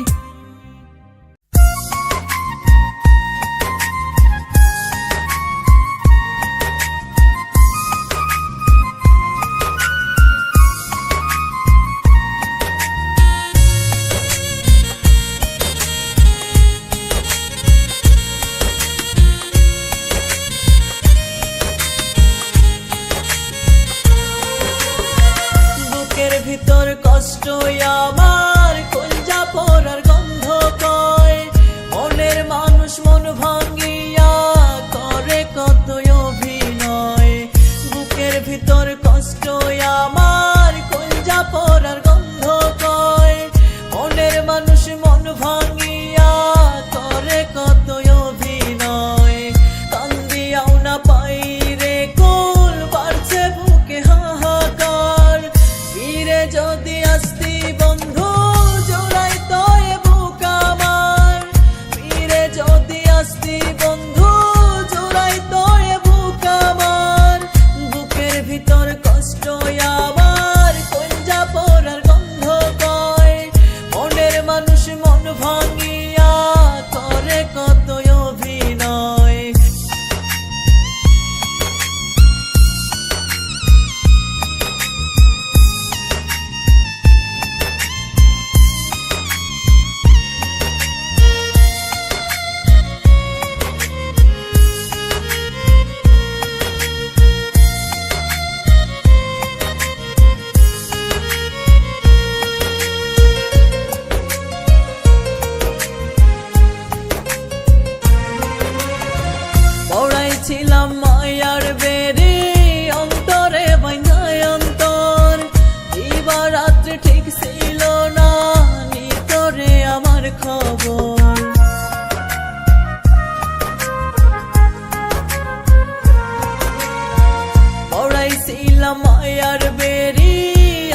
বুকের ভিতর কষ্ট আমার, কলজা পোড়ার গন্ধ কয়, মনের মানুষ মন ভাঙ্গিয়া করে কত অভিনয়। বুকের ভিতর কষ্ট আমার, কলজা পোড়ার গন্ধ কয়, মনের মানুষ মন ভাঙ্গিয়া করে কত অভিনয়। কান্দিয়াও না পাই রে কুল, বাড়ছে বুকে হাহাকার, ফিরে যদি আসতি বন্ধু জোড়াই তয়ে বুক আমার, ফিরে যদি আসতি বন্ধু জোড়াই তয়ে বুক আমার। বুকের ভিতর কষ্ট আমার, কলজা পোড়ার গন্ধ কয়, মনের মানুষ মন ভাঙ্গিয়া করে কত অভিনয়। পড়াইছিলাম মায়ার বেরি অন্তরে বাইন্ধায় অন্তর, দিবারাত্রি ঠিক ছিল না নিতরে আমার খবর। পড়াইছিলাম মায়ার বেরি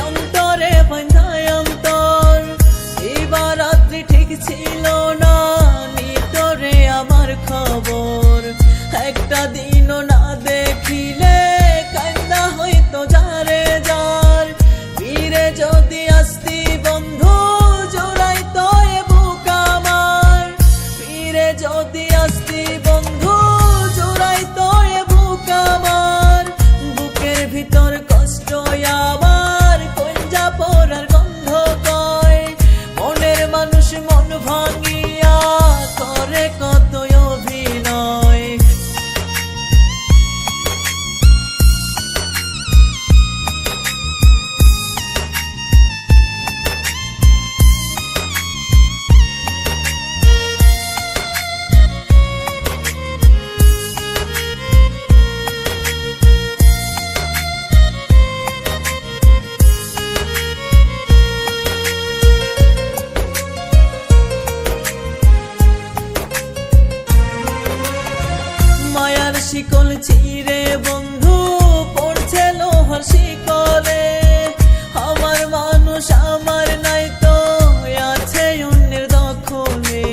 অন্তরে বাইন্ধায় অন্তর, দিবারাত্রি ঠিক ছিল না নিতরে আমার খবর। একটা দিনও না দেখিলে কান্না হইতো যারে যার, ফিরে যদি আসতি বন্ধু জোড়াই তয়ে বুক আমার, ফিরে যদি আসতি বন্ধু জোড়াই তয়ে বুক আমার। বুকের ভিতর কষ্ট আমার, কলজা পোড়ার গন্ধ কয়, মনের মানুষ মন ভাঙ্গিয়া করে কত অভিনয়। শিকল চিরে বন্ধু পড়ছে লোহার শিকলে, আমার মানুষ আমার নাই তো আছে অন্যের দখলে।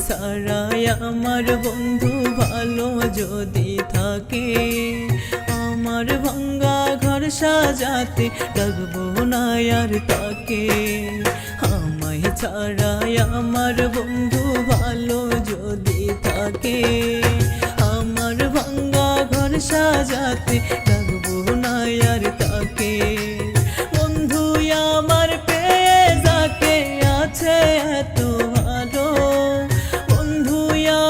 ছাড়াই আমার বন্ধু ভালো যদি থাকে, আমার ভাঙ্গা ঘর সাজাতে ডাকবো না আর তাকে। আমায় ছাড়াই আমার বন্ধু ভালো যদি থাকে, আমার ভাঙ্গা ঘর সাজাতে ডাকবো না আর তাকে। বন্ধু আমার পেয়ে যাকে আছে এত ভালো, বন্ধু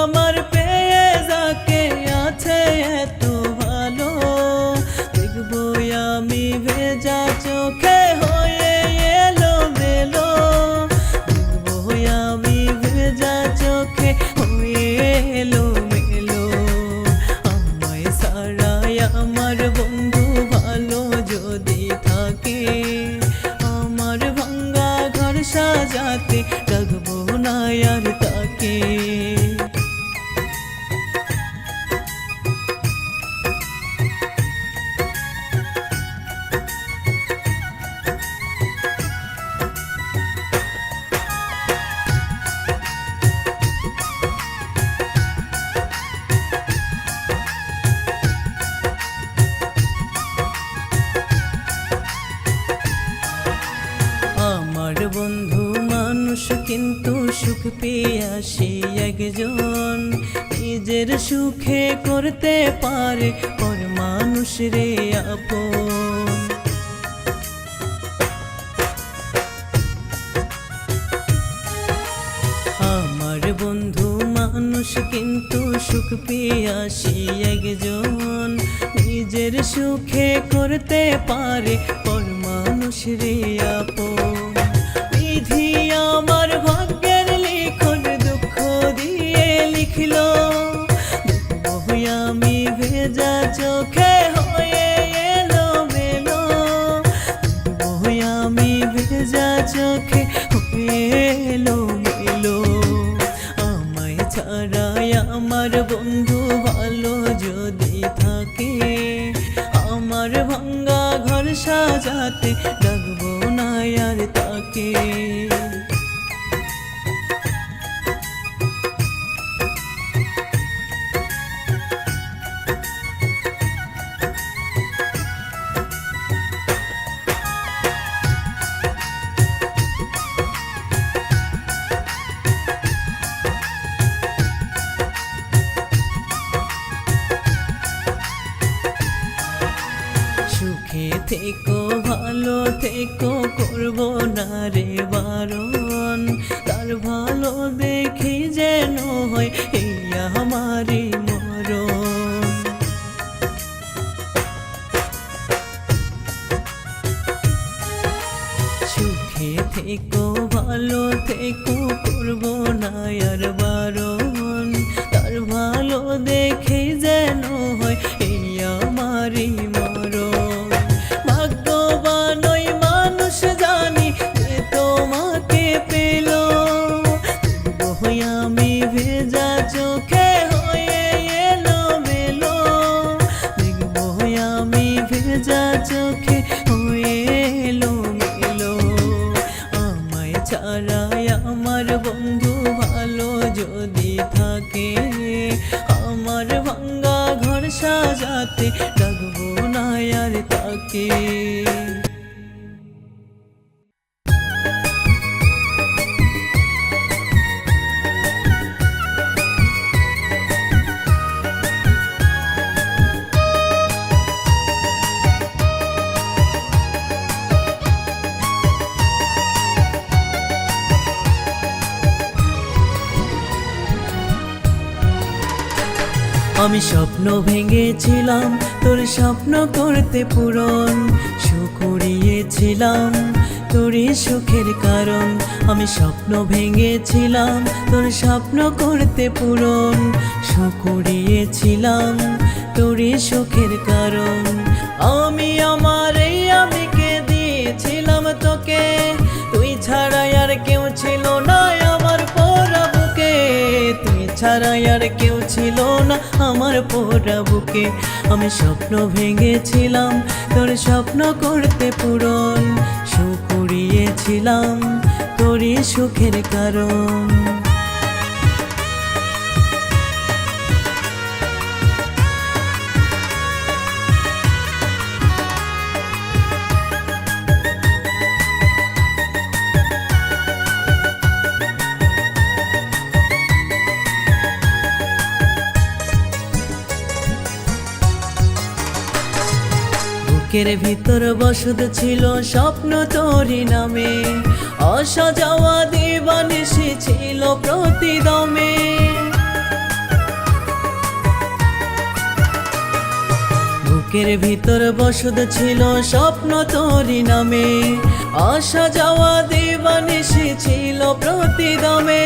আমার পেয়ে যাকে আছে এত ভালো, দেখবো আমি ভেজা চোখে হয়ে এলো মেলো, দেখবো আমি ভেজা চোখে হয়ে এলো মেলো। আমায় ছাড়াই আমার বন্ধু ভালো যদি থাকে, আমার ভাঙ্গা ঘর সাজাতে ডাকবো না আর তাকে। আমার বন্ধু মানুষ কিন্তু সুখ পেয়ে আসে একজন, নিজের সুখে করতে পারে পর মানুষ রে আপন। আমার বন্ধু মানুষ কিন্তু সুখ পেয়ে আসে একজন, নিজের সুখে করতে পারে পর মানুষ রে আপন। বিধি আমার ভাগ্যের লিখন দুঃখ দিয়ে লিখলো, দেখবো আমি ভেজা চোখে হয়ে এলো মেলো, দেখবো আমি ভেজা চোখে হয়ে এলো মেলো। আমায় ছাড়াই আমার বন্ধু ভালো যদি থাকে, আমার ভাঙ্গা ঘর সাজাতে ডাকবো না আর তাকে। সুখে থেকো ভালো থেকো করবো না রে বারণ, তার ভালো দেখি যেন হয় এই আমারই মরণ। সুখে থেকো ভালো থেকো করবো না আর বারণ, তার ভালো দেখি যেন হয় এই আমারই মরণ। ভাগ্যবান ওই মানুষ জানি যে তোমাকে পেল, দেখবো আমি ভেজা চোখে হয়ে এলো মেলো, দেখবো আমি ভেজা চোখে হয়ে এলো মেলো। আমায় ছাড়াই আমার বন্ধু ভালো যদি থাকে, আমার ভাঙ্গা ঘর সাজাতে ডাকবো না আর তাকে। আমি স্বপ্ন ভেঙেছিলাম তোর স্বপ্ন করতে পূরণ, সুখ উড়িয়েছিলাম তোরই সুখের কারণ। আমি স্বপ্ন ভেঙেছিলাম তোর স্বপ্ন করতে পূরণ, সুখ উড়িয়েছিলাম তোরই সুখের কারণ। আমি আমার এই আমিকে দিয়েছিলাম তোকে, তুই ছাড়া আর কেউ ছিল না আমার পোড়া বুকে, তুই ছাড়া আর কেউ ছিল না আমার পোড়া বুকে। আমি স্বপ্ন ভেঙেছিলাম তোর স্বপ্ন করতে পূরণ, সুখ উড়িয়েছিলাম তোরই সুখের কারণ। বুকের ভিতর বসত ছিল স্বপ্ন তোরি নামে, অসাজাওয়া দিবানিশি ছিল প্রতিদমে। বুকের ভিতর বসত ছিল স্বপ্ন তোরি নামে, অসাজাওয়া দিবানিশি ছিল প্রতিদমে।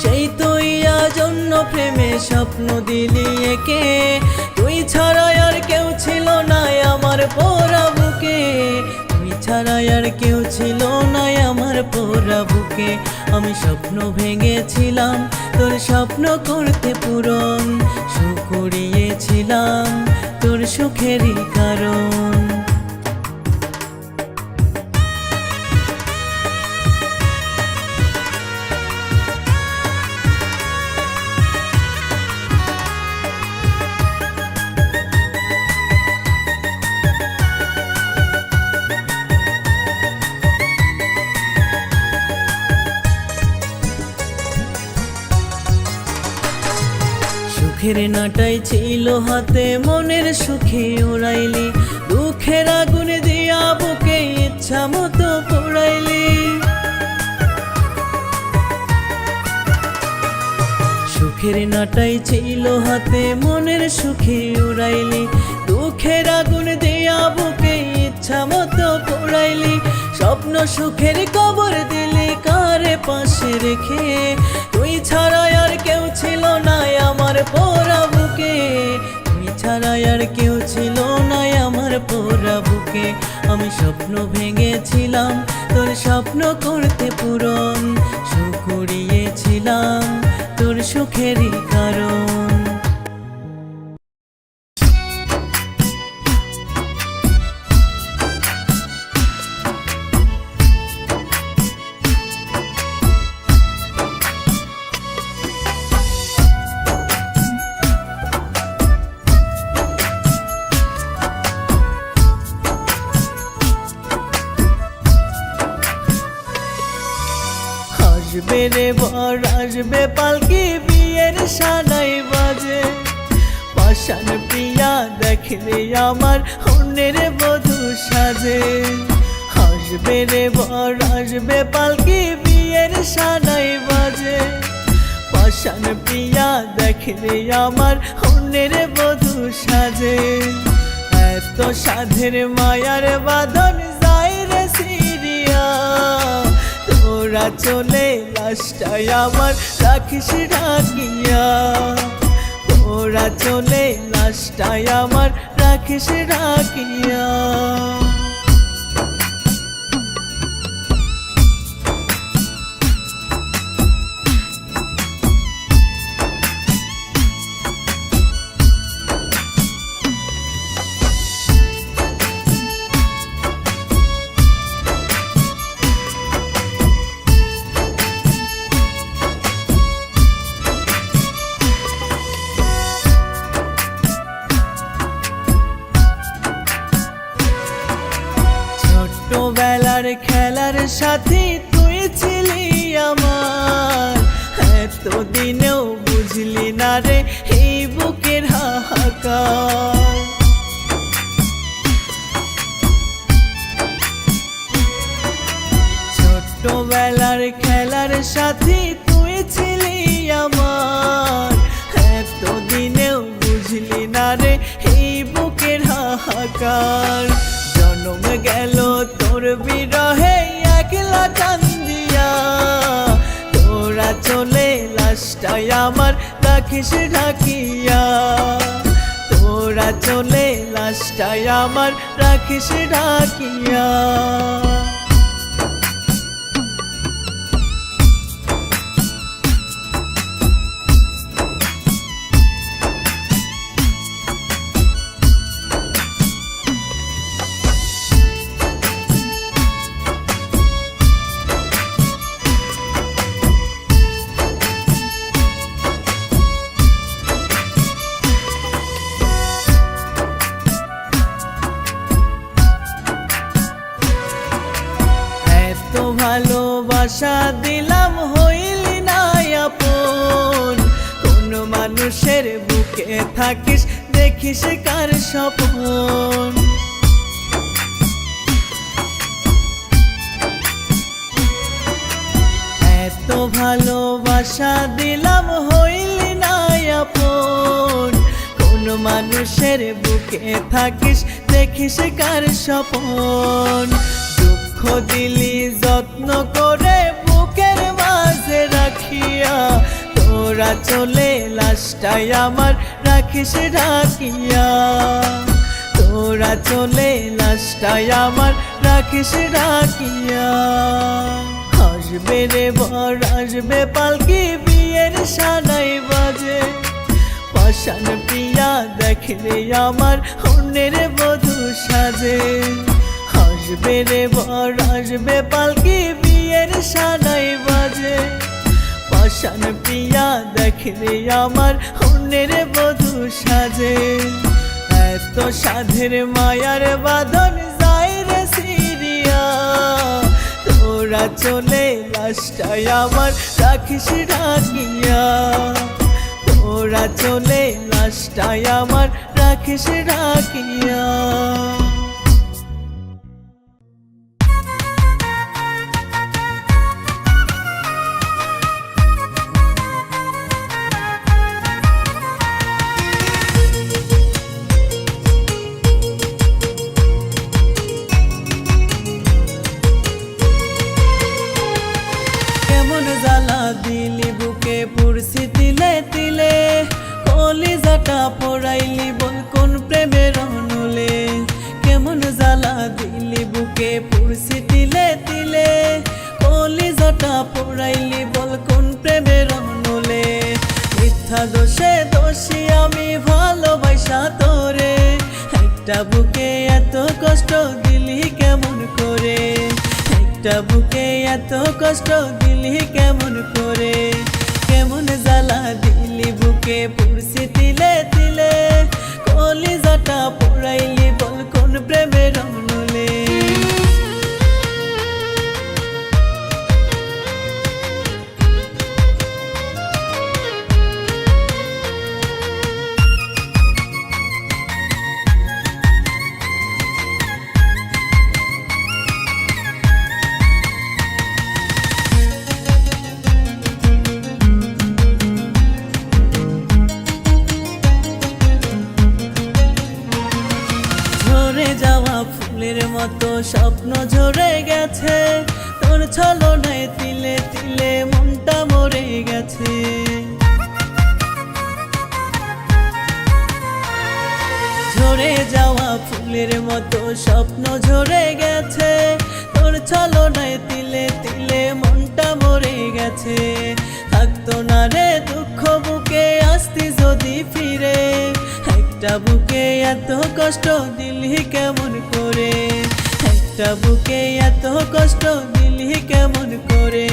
সেই তুই আজন্য প্রেমে স্বপ্ন দিলি একে, তুই ছাড়া আর কেউ ছিল না আমার পোড়া বুকে, তুই ছাড়া আর কেউ ছিল না আমার পোড়া বুকে। আমি স্বপ্ন ভেঙেছিলাম তোর স্বপ্ন করতে পূরণ, সুখ কুড়িয়েছিলাম তোর সুখেরই কারণ। সুখের নাটাই ছিল হাতে, মনের সুখে উড়াইলি, দুঃখের আগুন দিয়া বুকে ইচ্ছা মতো পোড়াইলি। সুখের নাটাই ছিল হাতে, মনের সুখে উড়াইলি, দুঃখের আগুন দিয়া বুকে ইচ্ছা মতো পোড়াইলি। স্বপ্ন সুখের কবর দিলি কারে পাশে রেখে, তুই ছাড়া আর কেউ ছিল না আমার পোড়া বুকে, তুই ছাড়া আর কেউ ছিল না আমার পোড়া বুকে। আমি স্বপ্ন ভেঙেছিলাম তোর স্বপ্ন করতে পূরণ, সুখ কুড়িয়েছিলাম তোর সুখেরই কারণ। আসবে রে বর আসবে পালকি, বিয়ের সানাই বাজে, পাষাণ প্রিয়া দেখলে আমার অন্যের বধূ সাজে। আসবে রে বর আসবে পালকি, বিয়ের সানাই বাজে, পাষাণ প্রিয়া দেখলে আমার অন্যের বধূ সাজে। এত সাধের মায়ার বাঁধন যায় রে সিরিয়া, তোরা চলে লাশটাই আমার রাখিস ঢাকিয়া, তোরা চলে লাশটাই আমার রাখিস ঢাকিয়া। ছোটবেলার খেলার সাথী তুই ছিলি আমার, এতদিনেও বুঝলি না রে এই বুকের হাহাকার। ছোটবেলার খেলার সাথী তুই ছিলি আমার, এতদিনেও বুঝলি না রে এই বুকের হাহাকার। জন্ম গেল তোর বিরহে একলা কান্দিয়া, তোরা চলে লাশটাই আমার রাখিস ঢাকিয়া, তোরা চলে লাশটাই আমার রাখিস ঢাকিয়া। ভালোবাসা দিলাম হইলি না আপন, কোন মানুষের বুকে থাকিস দেখিস কার স্বপন। ভালোবাসা দিলাম হইলি না আপন, কোন মানুষের বুকে থাকিস দেখিস কার স্বপন। দুঃখ দিলি যত্ন করে বুকের মাঝে রাখিয়া, তোরা চলে লাশটাই আমার রাখিস রাখিয়া, তোরা চলে লাশটাই আমার রাখিস রাখিয়া। আসবে রে বর আসবে পালকি বিয়ের সানাই বাজে, পাষাণ প্রিয়া দেখলে আমার অন্যের বধূ সাজে। আসবে রে বর আসবে পালকি বিয়ের সানাই বাজে, পাষাণ প্রিয়া দেখলে আমার অন্যের বধূ সাজে। এত সাধের মায়ার বাঁধন যায় রে সিরিয়া, তোরা চলে লাশটাই আমার রাখিস রাখিয়া, তোরা চলে লাশটাই আমার রাখিস রাখিয়া। দিলি বুকে পুরসি তিলে তিলে, কলিজাটা পোড়াইলি বল কোন প্রেমের অনুলে। কেমন জ্বালা দিলি বুকে পুরসি তিলে তিলে, কলিজাটা পোড়াইলি বল কোন প্রেমের অনুলে। মিথ্যা দোষে দোষী আমি ভালোবাসা তোরে, একটা বুকে এত কষ্ট দিলি কেমন করে, একটা বুকে এত কষ্ট দিলি কেমন করে। কেমন জ্বালা দিলি বুকে পুরসি তিলে তিলে, কলিজাটা পোড়াইলি বল কোন প্রেমের অনুলে। যাওয়া ফুলের মতো স্বপ্ন ঝরে গেছে, তোর ছলনায় তিলে তিলে মনটা মরে গেছে। ঝরে যাওয়া ফুলের মতো স্বপ্ন ঝরে গেছে, তোর ছলনায় তিলে তিলে মনটা মরে গেছে। থাকতো না রে দুঃখ বুকে আসতি যদি ফিরে, একটা বুকে এত কষ্ট দিলি কেমন করে, একটা বুকে এত কষ্ট দিলি কেমন করে।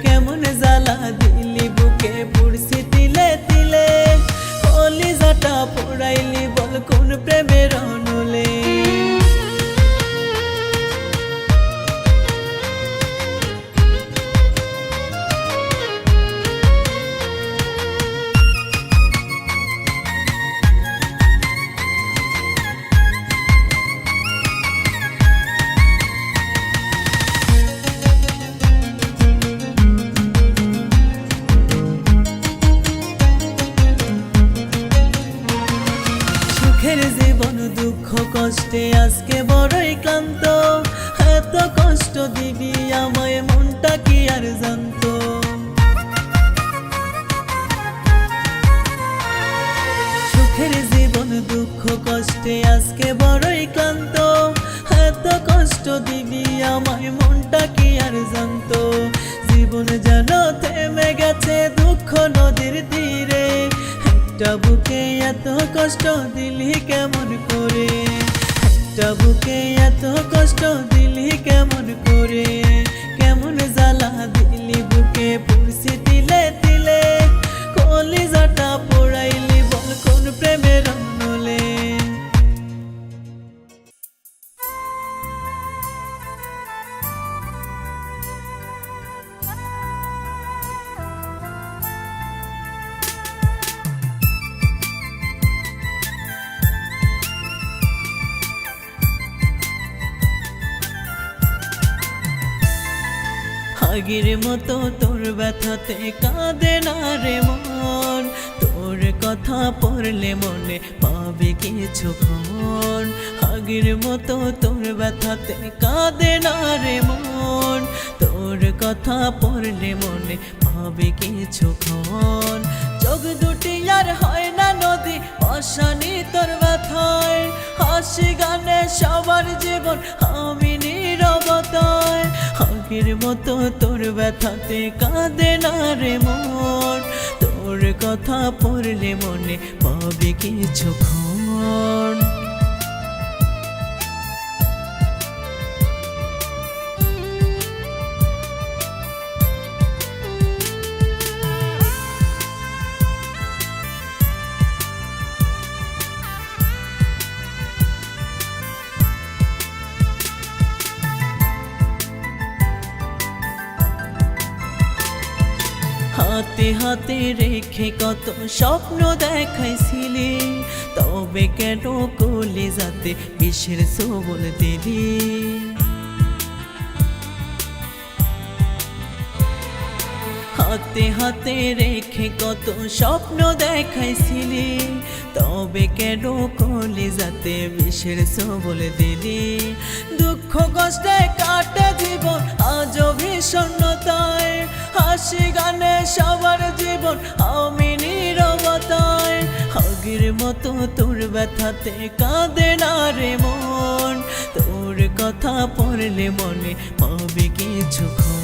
কেমন জ্বালা দিলি বুকে পুরসি তিলে তিলে, কলিজাটা পোড়াইলি বল কোন প্রেমের অনুলে। জীবন দুঃখ কষ্টে আজকে বড়ই ক্লান্ত, এত কষ্ট দিবি আমায় মনটা কি আর জানতো। সুখের জীবন দুঃখ কষ্টে আজকে বড়ই ক্লান্ত, এত কষ্ট দিবি আমায় মনটা কি আর জানতো। জীবন যেন থেমে গেছে দুঃখ নদীর তীরে, একটা বুকে এত কষ্ট দিলি কেমন করে, একটা বুকে এত কষ্ট দিলি কেমন করে। কেমন জ্বালা দিলি বুকে পুরসি তিলে তিলে, কলিজাটা পোড়াইলি বল কোন প্রেমের অনুলে। আগের মতো তোর ব্যথাতে কাঁদে না রে মন, তোর কথা পড়লে মনে পাবে কিছুক্ষণ। আগের মতো তোর ব্যথাতে কাঁদে না রে মন, তোর কথা পড়লে মনে পাবে কিছুক্ষণ। চোখ দুটি আর হয় না নদী অশানি তোর ব্যথায়, হাসি গানে সবার জীবন আমি নীরবতায়। আগের মতো তোর ব্যথাতে কাঁদে না রে মন, তোর কথা পড়লে মনে পাবে কিছুক্ষণ। হাতে হাতে রেখে কত স্বপ্ন দেখাইছিলি, তবে কেন কলিজাতে বিষের ছোবল দিলি। হাতে হাতে রেখে কত স্বপ্ন দেখাইছিলি, তবে কেন কলিজাতে বিষের ছোবল দিলি। দুঃখ কষ্টে কাটে জীবন আজও বিষণ্ণতায়, হাসি গানে সবার জীবন আমি নীরবতায়। আগের মতো তোর ব্যথাতে কাঁদে না রে মন, তোর কথা পড়লে মনে পাবে কিছুক্ষণ।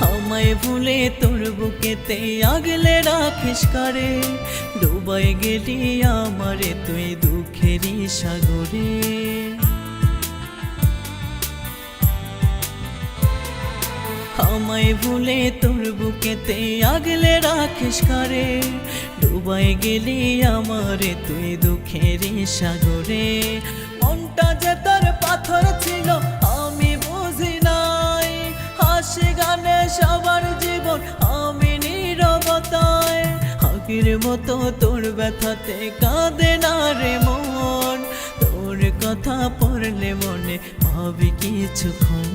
আমায় ভুলে তোর বুকেতে আগলে রাখিস কারে, ডুবাই গেলি আমারে তুই দুঃখেরই সাগরে। আমায় ভুলে তোর বুকেতে আগলে রাখিস কারে, ডুবাই গেলি আমারে তুই দুঃখেরই সাগরে। মনটা যে তোর পাথর ছিল আমি বুঝি নাই, হাসি গানে সবার জীবন আমি নীরবতায়। আগের মতো তোর ব্যথাতে কাঁদে না রে মন, তোর কথা পড়লে মনে পাবে কিছুক্ষণ।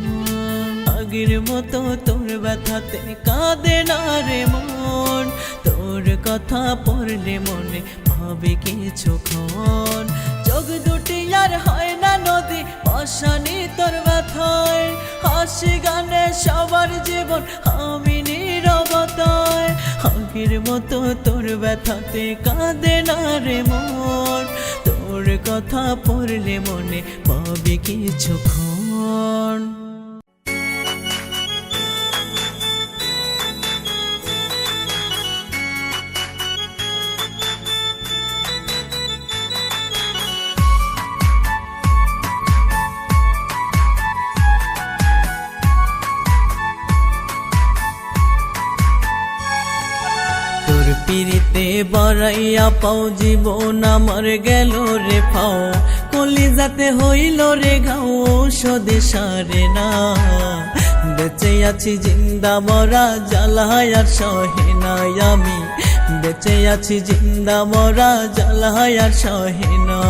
আগের মতো তোর ব্যথাতে কাঁদে না রে মন, তোর কথা পড়লে মনে পাবে কিছুক্ষণ। চোখ দুটি আর হয় না নদী অশানি তোর ব্যথায়, হাসি গানে সবার জীবন আমি নীরবতায়। আগের মতো তোর ব্যথাতে কাঁদে না রে মন, তোর কথা পড়লে মনে পাবে কিছুক্ষণ। পিরিতে বাড়াইয়া পাও জীবন আমার গেল রে পাও, কলিজাতে হইল রে ঘাও ঔষধে সারে না। বেঁচে আছি জিন্দা মরা জ্বালায় আর সহে নাই আমি, বেঁচে আছি জিন্দা মরা জ্বালায় আর সহে না।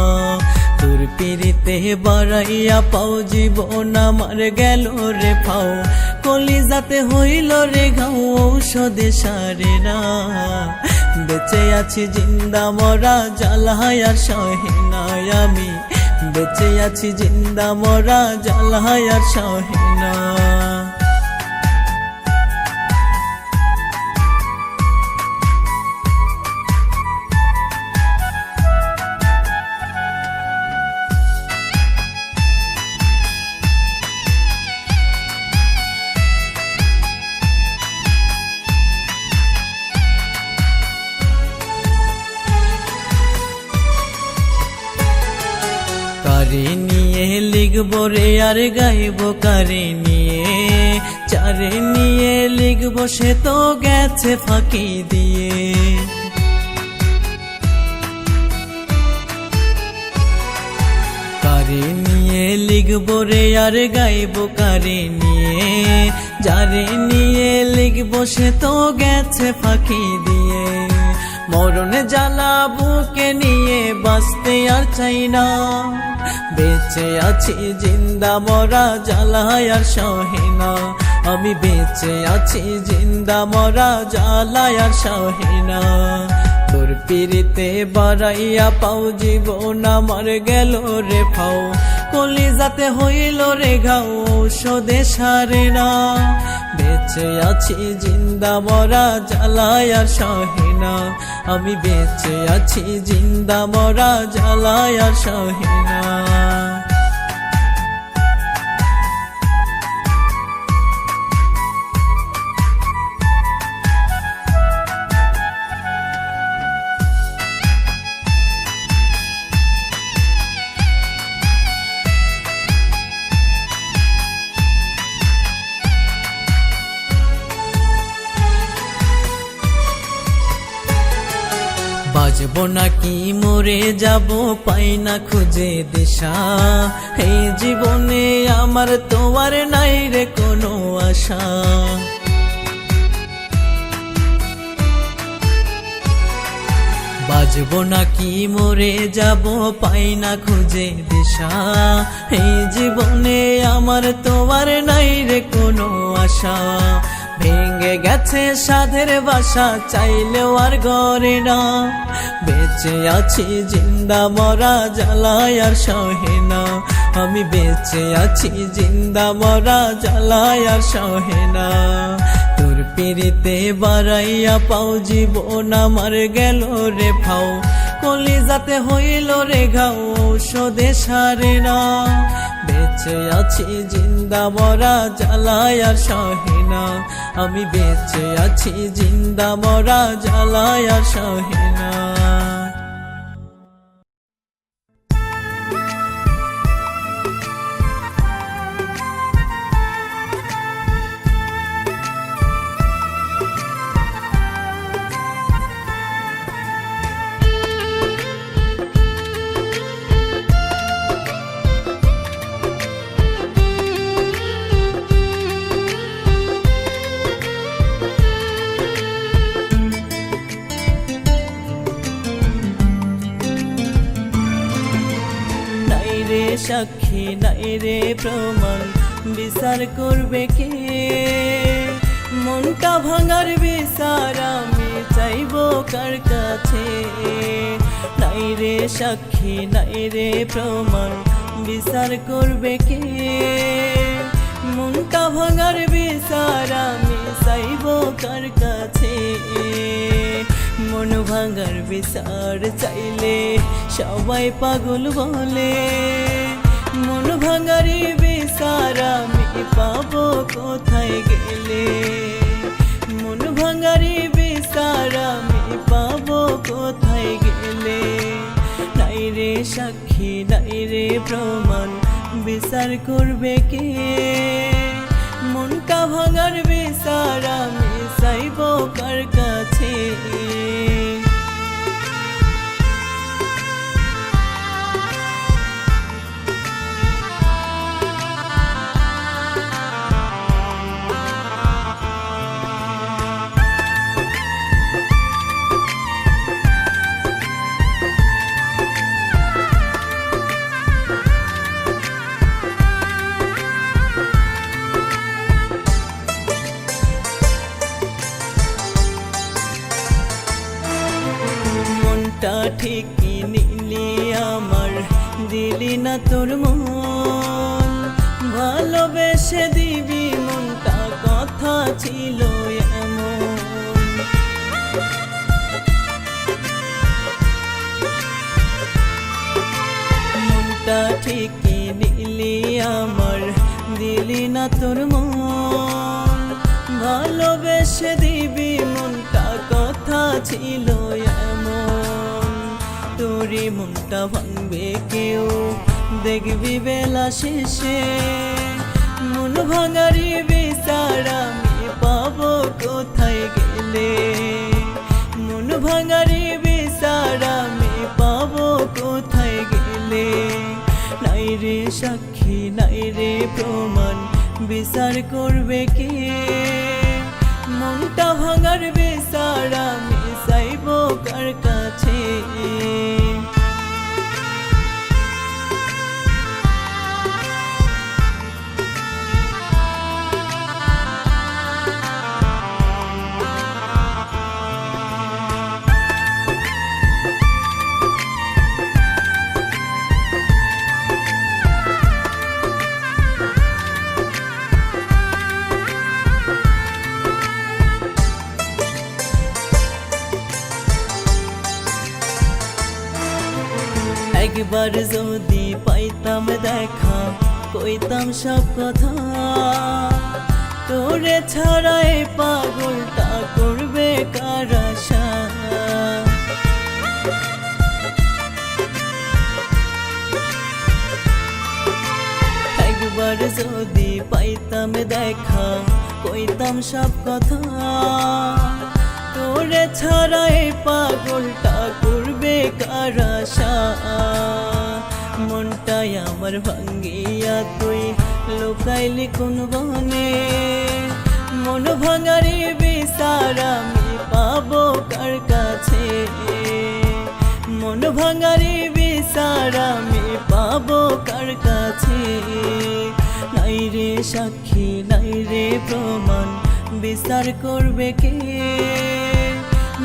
তোর পিরিতে বাড়াইয়া পাও জীবন আমার গেল রে পাও, কলিজাতে হইল রে ঘাও ঔষধে সারে না। বেঁচে আছি জিন্দা মরা জ্বালায় আর সহে নাই আমি, বেঁচে আছি জিন্দা মরা জ্বালায় আর সহে না। কারে নিয়ে লিখবো রে আর গাইবো কারে নিয়ে, চারে নিয়ে লিখবো সে তো গেছে ফাঁকি দিয়ে। লিখবো রে আর গাইবো কারে নিয়ে, যারে নিয়ে লিখবো সে তো গেছে ফাঁকি দিয়ে। মরণে জ্বালা বুকে নিয়ে বাঁচতে আর চাই না, বেঁচে আছি জিন্দা মরা জ্বালায় আর সহে না। আমি বেঁচে আছি জিন্দা মরা জ্বালায় আর সহে না। তোর পিরিতে বাড়াইয়া পাও জীবন আমার গেল রে ফাও, কলিজাতে হইল রে ঘাও ঔষধে সারে না। বেঁচে আছি জিন্দা মরা জ্বালায় আর সহে না, আমি বেঁচে আছি জিন্দা মরা জ্বালায় আর সহে না। বাঁচবো নাকি মরে যাব পাই না খুঁজে দিশা, এই জীবনে আমার তো আর নাই রে কোনো আশা। বাঁচবো নাকি মরে যাব পাই না খুঁজে দিশা, এই জীবনে আমার তো আর নাই রে কোনো আশা। ভেঙে গেছে সাধের বাসা চাইলেও আর গড়ে না, বেঁচে আছি জিন্দা মরা জ্বালায় আর সহে না। আমি বেঁচে আছি জিন্দা মরা জ্বালায় আর সহে না। তোর পিরিতে বাড়াইয়া পাও জীবন আমার গেল রে ফাও, কলিজাতে হইল রে ঘাও ঔষধে সারে না। বেঁচে আছি জিন্দা মরা জ্বালায় আর সহে না, আমি বেঁচে আছি জিন্দা মরা জ্বালায় আর সহে না। সাক্ষী নাই রে প্রমাণ বিচার করবে কে, মনটা ভাঙার বিচার আমি চাইব কার কাছে। নাই রে সাক্ষী নাই রে প্রমাণ বিচার করবে কে, মনটা ভাঙার বিচার আমি চাইব কার কাছে। মন ভাঙার বিচার চাইলে সবাই পাগল বলে, মন ভাঙারি বিচার আমি পাবো কোথায় গেলে। মন ভাঙারি বিচার আমি পাবো কোথায় গেলে। নাই রে সাক্ষী নাই রে প্রমাণ বিচার করবে কে, মনটা ভাঙার বিচার আমি চাইব কার কাছে। ঠিকই নিলি আমার দিলি না তোর মন, ভালোবেসে দিবি মনটা কথা ছিল এমন। মনটা ঠিকই নিলি আমার দিলি না তোর মন, ভালোবেসে দিবি মনটা কথা ছিল এমন। তোরে মনটা ভাঙবে কেউ দেখবি বেলা শেষে, মন ভাঙারি বিচার আমি পাবো কোথায় গেলে। মন ভাঙারি বিচার আমি পাবো কোথায় গেলে। নাই রে সাক্ষী প্রমাণ বিচার করবে কে? মনটা ভাঙার বিচার আমি চাইব কার কাছে? একবার যদি পাইতাম দেখা কইতাম সব কথা, তোরে ছাড়াই পাগলটা করবে কার আশা? একবার যদি পাইতাম দেখা কইতাম সব কথা, তোরে ছাড়াই পাগলটা করবে কার আশা? মনটাই আমার ভাঙ্গিয়া তুই লুকাইলি কোন বনে, মন ভাঙারি বিচার আমি পাবো কার কাছে? মন ভাঙারি বিচার আমি পাবো কার কাছে? নাই রে সাক্ষী নাই রে প্রমাণ বিচার করবে কে?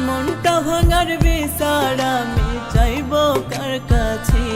মনটা ভাঙার বিচার আমি চাইব কার কাছে?